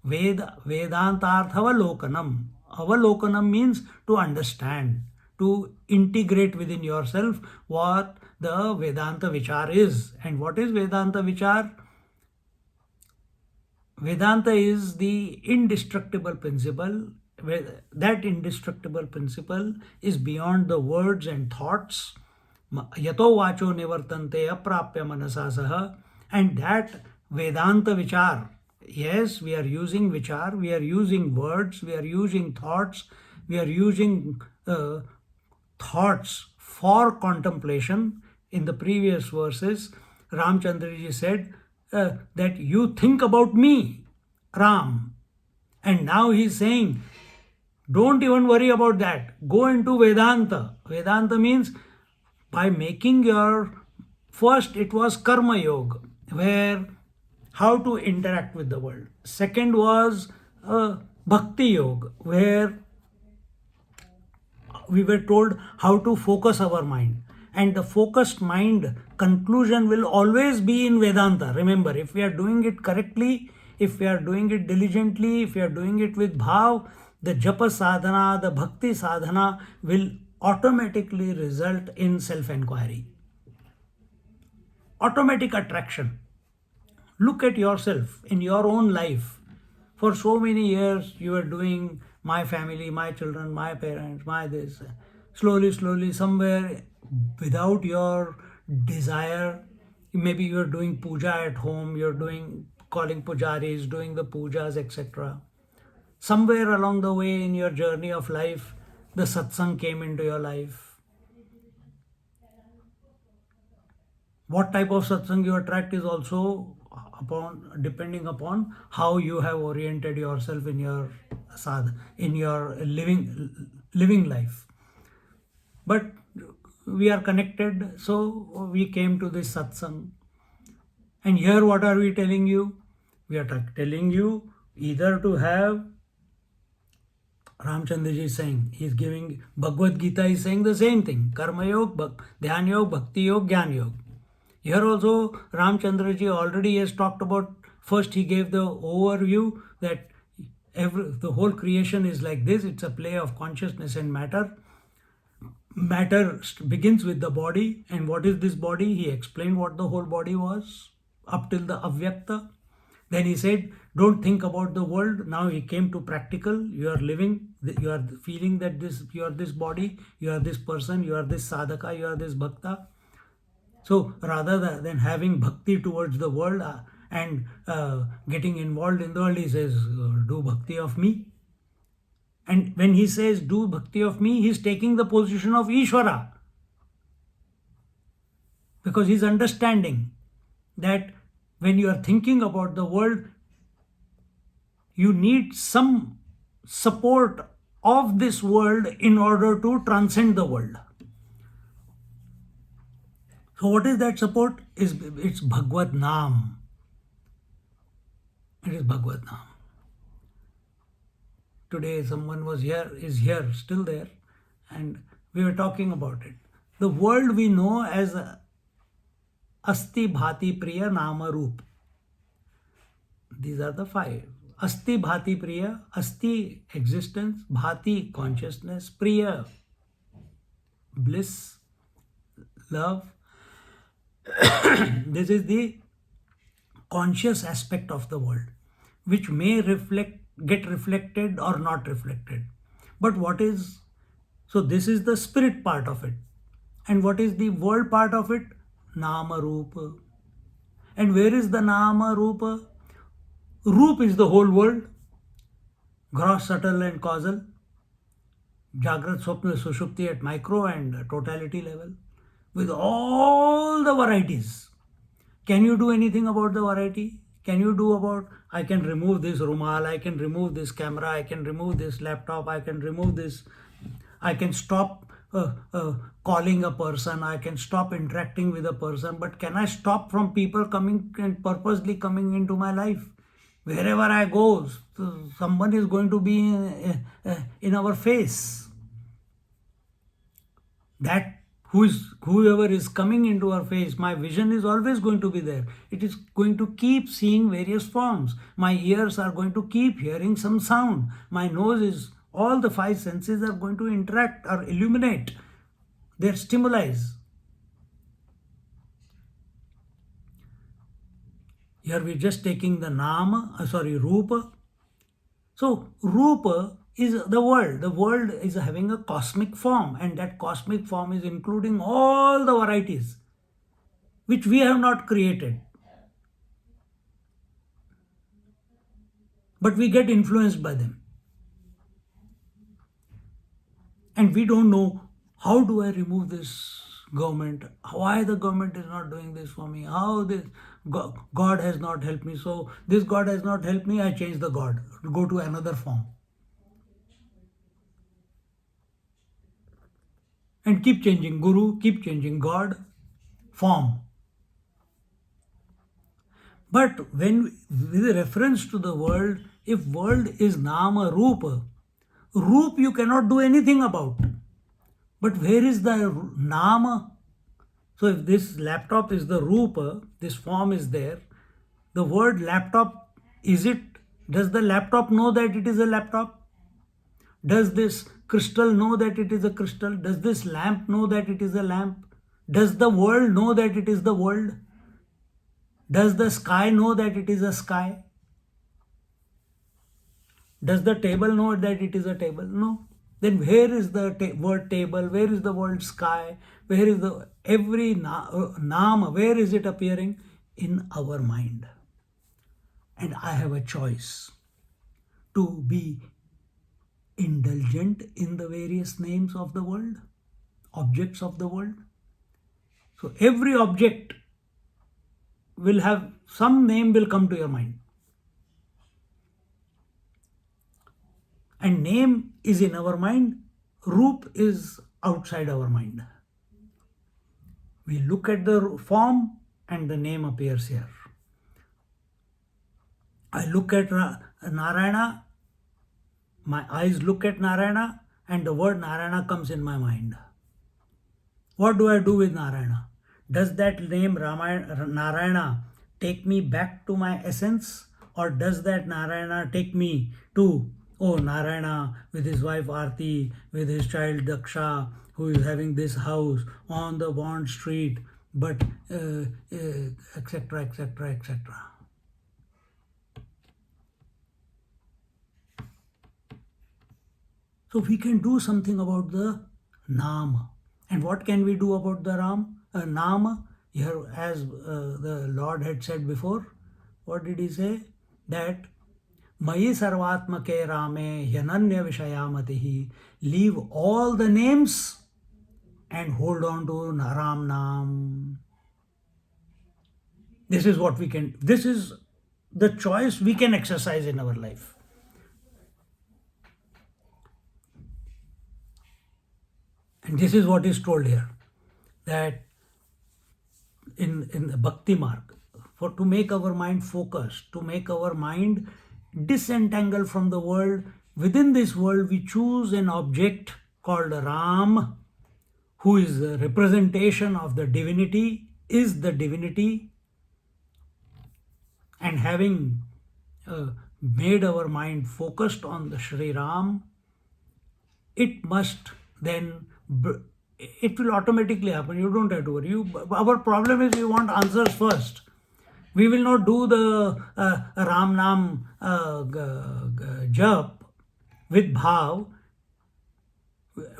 Speaker 1: Vedantarthavalokanam. Avalokanam means to understand, to integrate within yourself what the Vedanta Vichar is. And what is Vedanta Vichar? Vedanta is the indestructible principle. That indestructible principle is beyond the words and thoughts. Yato vacho nivartante aprapya manasa saha. And that Vedanta Vichar, yes, we are using Vichar, we are using words, we are using thoughts, we are using thoughts for contemplation. In the previous verses, Ramchandraji said that you think about me, Ram. And now he is saying, don't even worry about that. Go into Vedanta. Vedanta means by making your, first it was Karma Yoga, where how to interact with the world. Second was Bhakti Yoga, where we were told how to focus our mind. And the focused mind conclusion will always be in Vedanta. Remember, if we are doing it correctly, if we are doing it diligently, if we are doing it with bhav, the japa sadhana, the bhakti sadhana will automatically result in self-enquiry. Automatic attraction. Look at yourself in your own life. For so many years, you were doing my family, my children, my parents, my this. Slowly, somewhere without your desire, maybe you're doing puja at home, you're doing calling pujaris, doing the pujas, etc. Somewhere along the way in your journey of life, the satsang came into your life. What type of satsang you attract is also depending upon how you have oriented yourself in your in your living life. But we are connected, so we came to this satsang. And here what are we telling you? We are telling you either to have, Ramchandraji is saying, he is giving, Bhagavad Gita is saying the same thing. Karma Yoga, Dhyan Yoga, Bhakti Yoga, Jnana Yoga. Here also Ramchandraji already has talked about, first he gave the overview that the whole creation is like this. It's a play of consciousness and matter. Matter begins with the body. And what is this body? He explained what the whole body was up till the Avyakta. Then he said, don't think about the world. Now he came to practical. You are living, you are feeling that you are this body, you are this person, you are this sadhaka, you are this bhakta. So rather than having bhakti towards the world and getting involved in the world, he says, do bhakti of me. And when he says, do bhakti of me, he's taking the position of Ishvara. Because he's understanding that when you are thinking about the world, you need some support of this world in order to transcend the world. So what is that support? It's Bhagavad Naam. It is Bhagavad Naam. Today someone is here, still there, and we were talking about it. The world we know as Asti Bhati Priya Nama Roop. These are the 5. Asti Bhati Priya, Asti existence, Bhati consciousness, Priya bliss, love. This is the conscious aspect of the world, which may get reflected or not reflected. But what is, so this is the spirit part of it. And what is the world part of it? Nama Rupa. And where is the Nama Rupa? Roop is the whole world, gross, subtle and causal, Jagrat, Swapna, Sushupti at micro and totality level, with all the varieties. Can you do anything about the variety? Can you do about, I can remove this rumal, I can remove this camera, I can remove this laptop, I can remove this, I can stop calling a person, I can stop interacting with a person, but can I stop from people coming and purposely coming into my life? Wherever I go, someone is going to be in our face. That whoever is coming into our face, my vision is always going to be there. It is going to keep seeing various forms. My ears are going to keep hearing some sound. My nose is, all the 5 senses are going to interact or illuminate their stimuli. Here we're just taking the Rupa. So Rupa is the world. The world is having a cosmic form, and that cosmic form is including all the varieties which we have not created. But we get influenced by them. And we don't know, how do I remove this government? Why the government is not doing this for me? How this God has not helped me. So this God has not helped me, I change the God, go to another form. And keep changing Guru, keep changing God, form. But when, with reference to the world, if world is Nama Rupa, Roop you cannot do anything about. But where is the Nama? So if this laptop is the Rupa, this form is there, the word laptop, does the laptop know that it is a laptop? Does this crystal know that it is a crystal? Does this lamp know that it is a lamp? Does the world know that it is the world? Does the sky know that it is a sky? Does the table know that it is a table? No. Then where is the word table? Where is the word sky? Where is the every nama? Where is it appearing? In our mind. And I have a choice to be indulgent in the various names of the world, objects of the world. So every object will have some name will come to your mind. And name is in our mind, Roop is outside our mind. We look at the form and the name appears here. I look at Narayana, my eyes look at Narayana, and the word Narayana comes in my mind. What do I do with Narayana? Does that name Narayana take me back to my essence, or does that Narayana take me to, oh, Narayana with his wife Aarti, with his child Daksha, who is having this house on the Bond Street, but etc., etc., etc. So we can do something about the Naam. And what can we do about the Naam? Here, as the Lord had said before, what did he say? That Mayi Sarvatmake Rame Hyananya Vishayamatihi. Leave all the names and hold on to Ram Naam. This is what we can, this is the choice we can exercise in our life. And this is what is told here, that in the Bhakti Marg, for to make our mind focused, to make our mind disentangled from the world, within this world we choose an object called Ram, who is the representation of the divinity, is the divinity, and having made our mind focused on the Sri Ram, it must then, it will automatically happen. You don't have to worry. Our problem is we want answers first. We will not do the Ram Nam jap with bhav.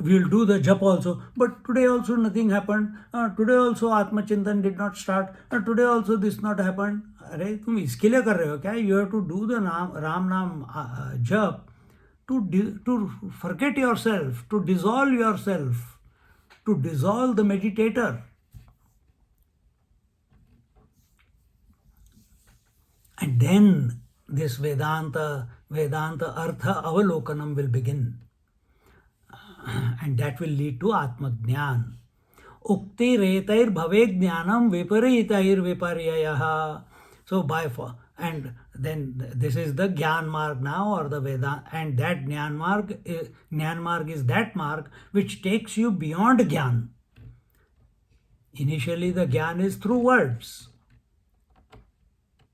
Speaker 1: We will do the jap also. But today also nothing happened. Today also Atma Chintan did not start. Today also this not happened. अरे तुम इसके लिए कर रहे हो क्या? You have to do the Ram Nam jap to forget yourself, to dissolve yourself, to dissolve the meditator. And then this Vedanta Artha Avalokanam will begin. And that will lead to Atma Jnana. Ukti retair bhave jnanam viparitair viparyayaha. So and then this is the Gyan Marg now, or the Vedanta, and that Gyan Marg is that marg which takes you beyond Gyan. Initially the Gyan is through words.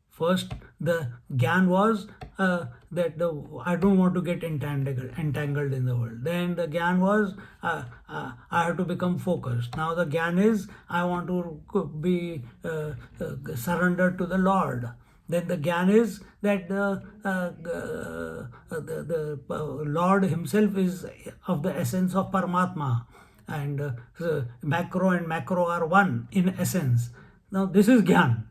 Speaker 1: First the Gyan was that I don't want to get entangled in the world. Then the Gyan was I have to become focused. Now the Gyan is I want to be surrendered to the Lord. Then the Gyan is that the Lord himself is of the essence of Paramatma, and macro and macro are one in essence. Now this is Gyan.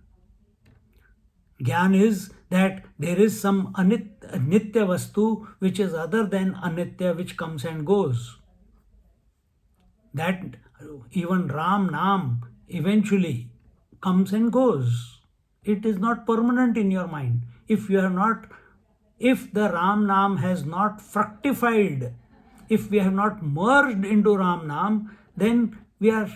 Speaker 1: Gyan is that there is some nitya vastu which is other than anitya, which comes and goes. That even Ram Nam eventually comes and goes. It is not permanent in your mind. If the Ram Nam has not fructified, if we have not merged into Ram Nam, then we are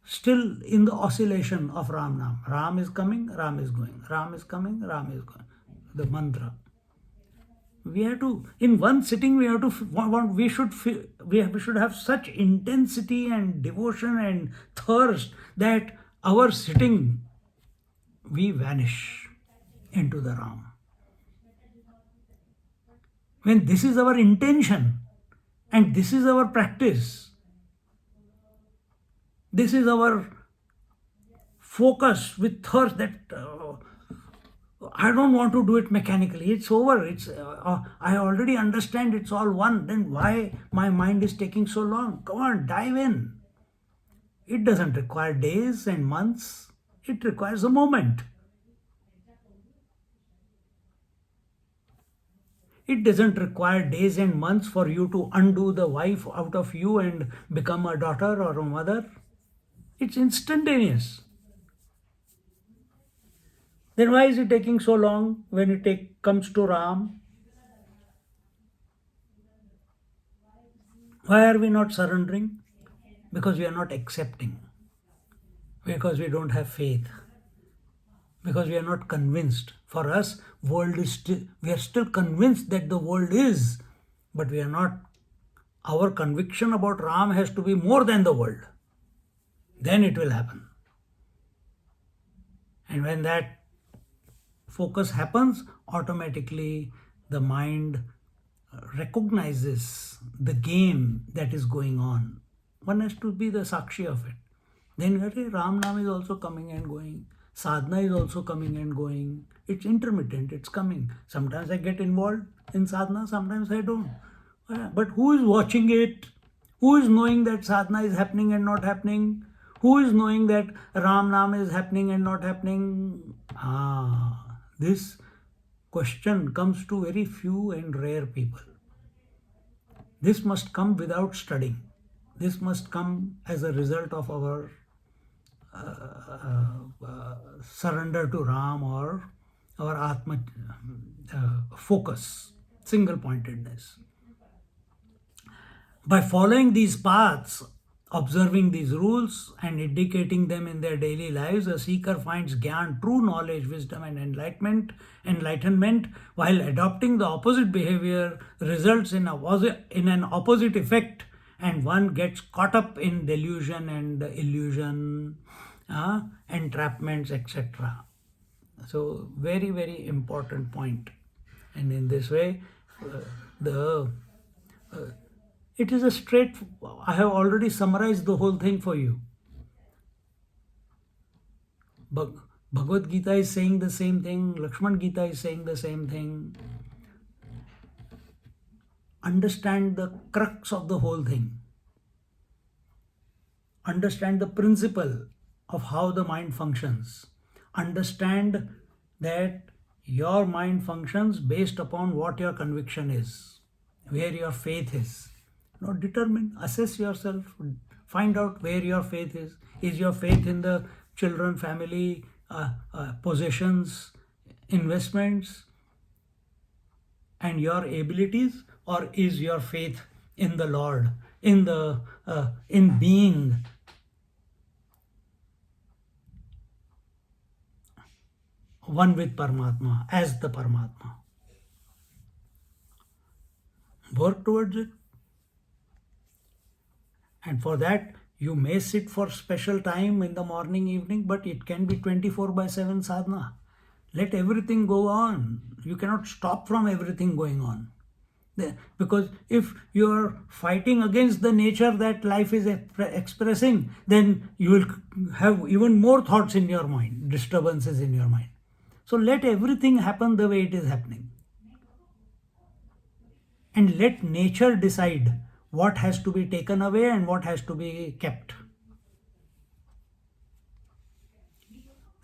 Speaker 1: still in the oscillation of Ram Nam. Ram is coming, Ram is going. Ram is coming, Ram is going. The mantra. We have to, in one sitting, we should have such intensity and devotion and thirst that our sitting, we vanish into the Ram. When this is our intention and this is our practice, this is our focus with thirst, that I don't want to do it mechanically. It's over. I already understand it's all one. Then why my mind is taking so long? Come on, dive in. It doesn't require days and months. It requires a moment. It doesn't require days and months for you to undo the wife out of you and become a daughter or a mother. It's instantaneous. Then why is it taking so long when it comes to Ram? Why are we not surrendering? Because we are not accepting. Because we don't have faith. Because we are not convinced. For us, we are still convinced that the world is, but we are not. Our conviction about Ram has to be more than the world. Then it will happen. And when that focus happens, automatically the mind recognizes the game that is going on. One has to be the sakshi of it. Then Ram Nam is also coming and going. Sadhana is also coming and going. It's intermittent, it's coming. Sometimes I get involved in sadhana, sometimes I don't. But who is watching it? Who is knowing that sadhana is happening and not happening? Who is knowing that Ram Nam is happening and not happening? This question comes to very few and rare people. This must come without studying. This must come as a result of our surrender to Ram or our Atma focus, single pointedness. By following these paths, observing these rules and indicating them in their daily lives, a seeker finds Gyan, true knowledge, wisdom, and enlightenment, while adopting the opposite behavior results in an opposite effect, and one gets caught up in delusion and illusion, entrapments, etc. So, very, very important point. And in this way, it is I have already summarized the whole thing for you. Bhagavad Gita is saying the same thing, Laxman Gita is saying the same thing. Understand the crux of the whole thing. Understand the principle of how the mind functions. Understand that your mind functions based upon what your conviction is, where your faith is. Determine, assess yourself, find out where your faith is. Is your faith in the children, family, possessions, investments, and your abilities, or is your faith in the Lord, in being? One with Paramatma, as the Paramatma. Work towards it. And for that, you may sit for special time in the morning, evening, but it can be 24/7 sadhana. Let everything go on. You cannot stop from everything going on. Because if you are fighting against the nature that life is expressing, then you will have even more thoughts in your mind, disturbances in your mind. So let everything happen the way it is happening. And let nature decide what has to be taken away and what has to be kept.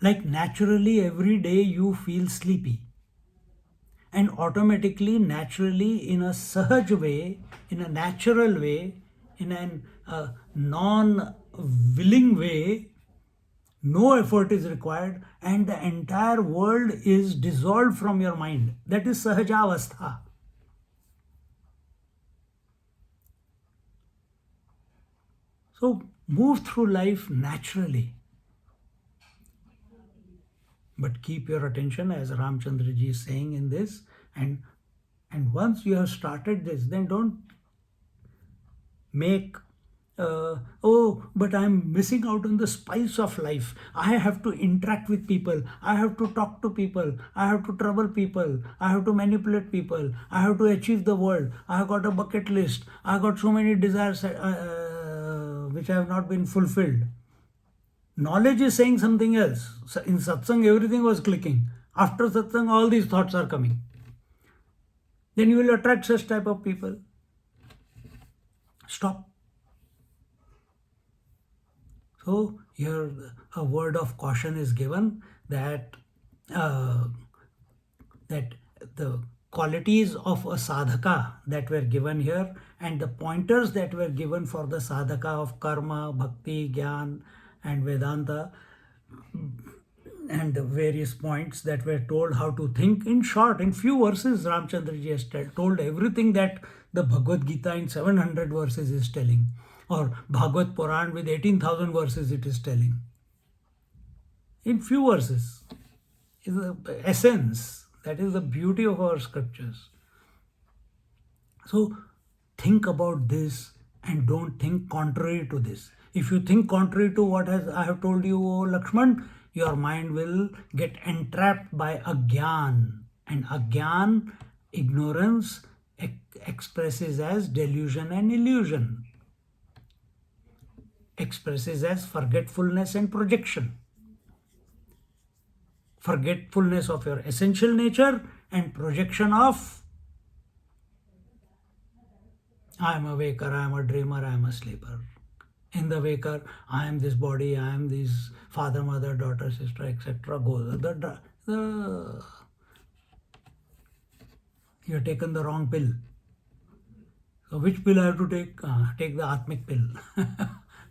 Speaker 1: Like naturally every day you feel sleepy. And automatically, naturally, in a sahaj way, in a natural way, in a non-willing way, no effort is required and the entire world is dissolved from your mind. That is sahajavastha. So move through life naturally. But keep your attention, as Ramchandra ji is saying in this, and once you have started this, then don't make but I'm missing out on the spice of life. I have to interact with people, I have to talk to people, I have to trouble people, I have to manipulate people, I have to achieve the world, I have got a bucket list, I have got so many desires which have not been fulfilled. Knowledge is saying something else. In satsang, everything was clicking. After satsang, all these thoughts are coming. Then you will attract such type of people. Stop. So here a word of caution is given that that the qualities of a sadhaka that were given here and the pointers that were given for the sadhaka of karma, bhakti, jnana and Vedanta, and the various points that were told how to think. In short, in few verses, Ramchandraji has told everything that the Bhagavad Gita in 700 verses is telling, or Bhagavad Puran with 18,000 verses it is telling. In few verses is the essence. That is the beauty of our scriptures. So think about this and don't think contrary to this. If you think contrary to what I have told you, O Laxman, your mind will get entrapped by agyan. And agyan, ignorance, expresses as delusion and illusion, expresses as forgetfulness and projection. Forgetfulness of your essential nature and projection of I am a waker, I am a dreamer, I am a sleeper. In the waker, I am this body, I am this father, mother, daughter, sister, etc. You have taken the wrong pill. So which pill I have to take? Take the Atmic pill,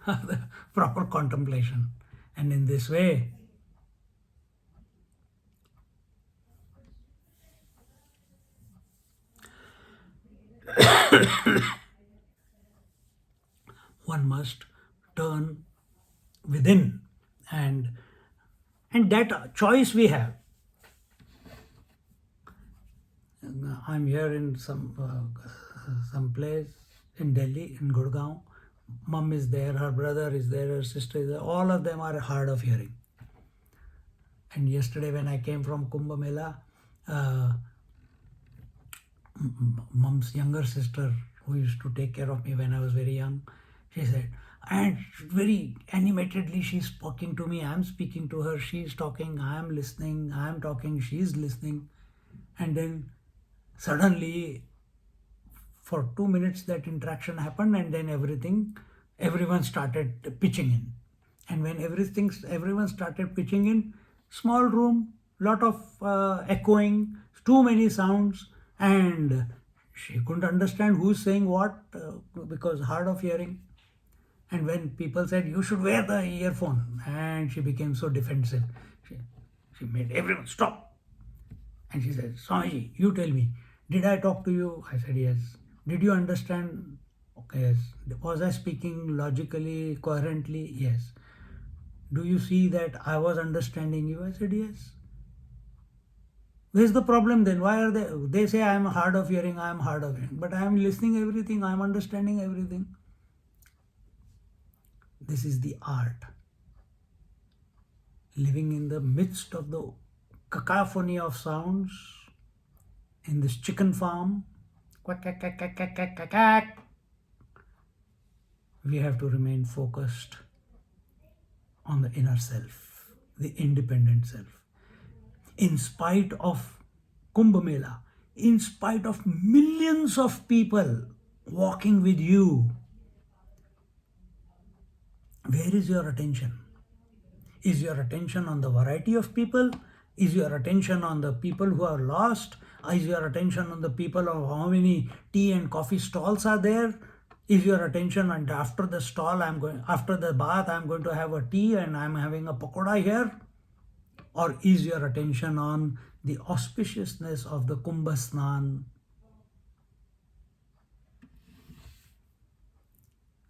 Speaker 1: the proper contemplation. And in this way, one must turn within, and that choice we have. I'm here in some place in Delhi, in Gurgaon. Mom is there, her brother is there, her sister is there. All of them are hard of hearing. And yesterday when I came from Kumbh Mela, Mom's younger sister, who used to take care of me when I was very young, she said, and very animatedly she's talking to me, I'm speaking to her, she's talking, I'm listening, I'm talking, she's listening. And then suddenly for 2 minutes that interaction happened, and then everyone started pitching in. And when everyone started pitching in, small room, lot of echoing, too many sounds, and she couldn't understand who's saying what because hard of hearing. And when people said you should wear the earphone, and she became so defensive, she made everyone stop. And she said, Swamiji, you tell me, did I talk to you? I said, yes. Did you understand? Okay, yes. Was I speaking logically, coherently? Yes. Do you see that I was understanding you? I said, yes. Where's the problem then? Why are they say I am hard of hearing, I am hard of hearing. But I am listening everything, I am understanding everything. This is the art. Living in the midst of the cacophony of sounds, in this chicken farm, quack, quack, quack, quack, quack, quack, quack, quack. We have to remain focused on the inner self, the independent self. In spite of Kumbh Mela, in spite of millions of people walking with you, where is your attention? Is your attention on the variety of people? Is your attention on the people who are lost? Is your attention on the people of how many tea and coffee stalls are there? Is your attention on after the after the bath, I'm going to have a tea and I'm having a pakoda here? Or is your attention on the auspiciousness of the Kumbh Snan?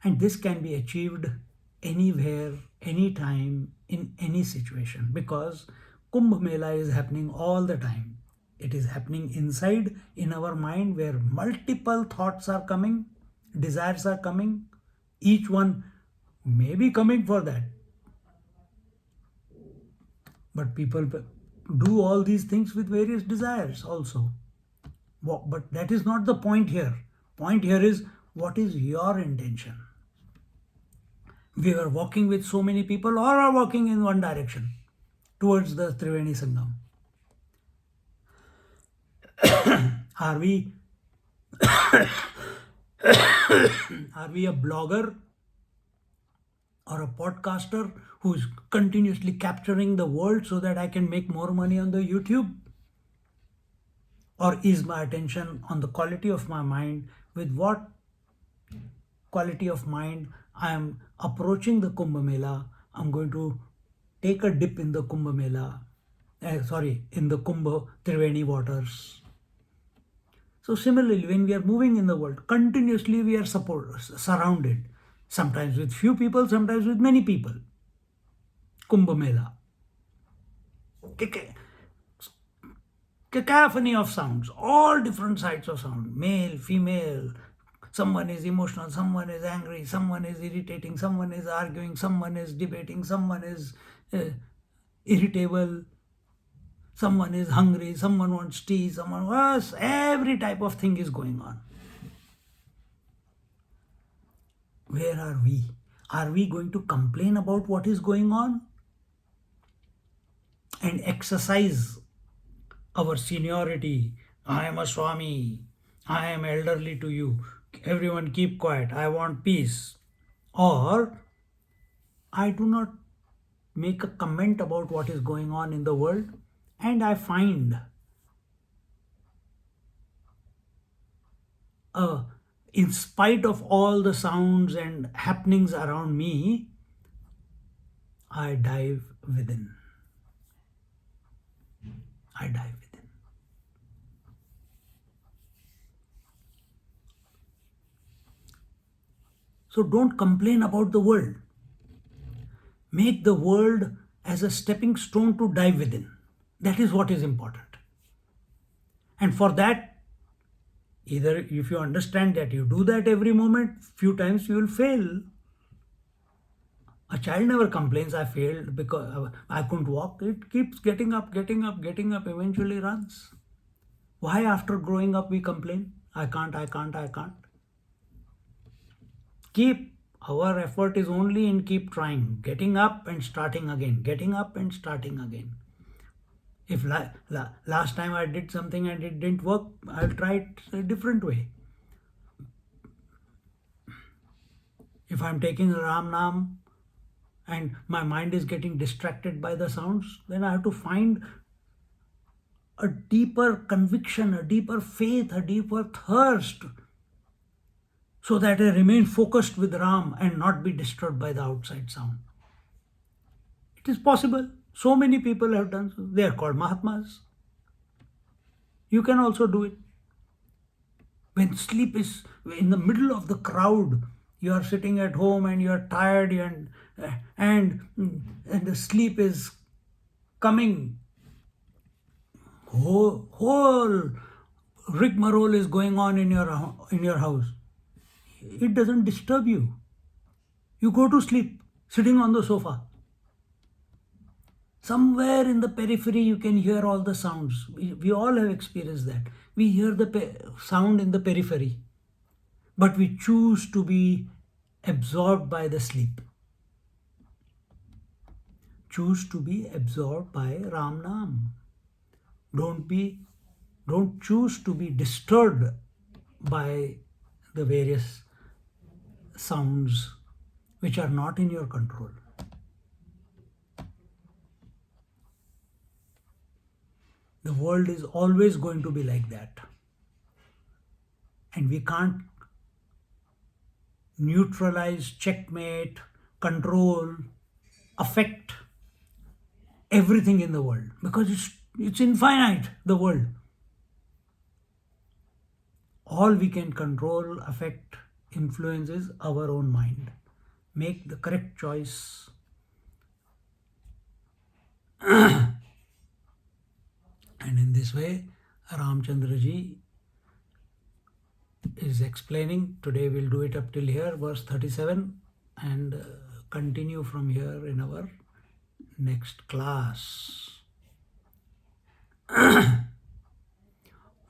Speaker 1: And this can be achieved anywhere, anytime, in any situation, because Kumbh Mela is happening all the time. It is happening inside in our mind, where multiple thoughts are coming, desires are coming. Each one may be coming for that. But people do all these things with various desires also. But that is not the point here. Point here is, what is your intention? We are walking with so many people, all are walking in one direction towards the Triveni Sangam. Are we a blogger or a podcaster who is continuously capturing the world so that I can make more money on the YouTube? Or is my attention on the quality of my mind? With what quality of mind I am approaching the Kumbh Mela? I'm going to take a dip in the Kumbh Mela, in the Kumbh Triveni waters. So similarly, when we are moving in the world, continuously we are surrounded, sometimes with few people, sometimes with many people. Kumbh Mela. Cacophony of sounds, all different sides of sound, male, female. Someone is emotional, someone is angry, someone is irritating, someone is arguing, someone is debating, someone is irritable, someone is hungry, someone wants tea, someone wants, every type of thing is going on. Where are we? Are we going to complain about what is going on and exercise our seniority? I am a Swami, I am elderly to you, everyone keep quiet, I want peace. Or I do not make a comment about what is going on in the world, and I find in spite of all the sounds and happenings around me, I dive within. I dive within. So don't complain about the world. Make the world as a stepping stone to dive within. That is what is important. And for that, either if you understand that you do that every moment, few times you will fail. A child never complains, I failed because I couldn't walk. It keeps getting up, eventually runs. Why after growing up we complain? I can't. Our effort is only in keep trying, getting up and starting again, If last time I did something and it didn't work, I'll try it a different way. If I'm taking Ram Nam and my mind is getting distracted by the sounds, then I have to find a deeper conviction, a deeper faith, a deeper thirst, so that I remain focused with Ram and not be disturbed by the outside sound. It is possible. So many people have done so. They are called Mahatmas. You can also do it. When sleep is in the middle of the crowd, you are sitting at home and you are tired and the sleep is coming. Whole rigmarole is going on in your house. It doesn't disturb you. You go to sleep sitting on the sofa. Somewhere in the periphery you can hear all the sounds. We all have experienced that. We hear the sound in the periphery, but we choose to be absorbed by the sleep. Choose to be absorbed by Ram Nam. Don't choose to be disturbed by the various sounds which are not in your control. The world is always going to be like that. And we can't neutralize, checkmate, control, affect everything in the world because it's infinite, the world. All we can control, affect, influence is our own mind. Make the correct choice. And in this way, Ramchandra ji is explaining. Today we'll do it up till here, verse 37, and continue from here in our next class.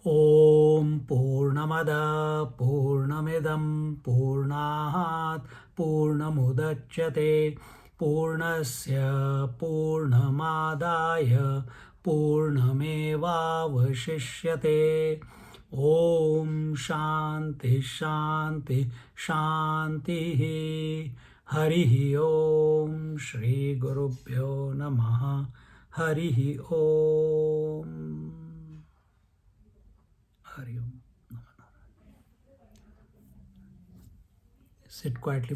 Speaker 1: Om Purnamada Purnamidam Purnat Purnamudachyate Purnasya Purnamadaya Purnamevavashishyate. Om Shanti Shanti Shanti. Harihi Om. Shri Gurubhyo Namaha. Harihi Om. Hari Om. Sit quietly.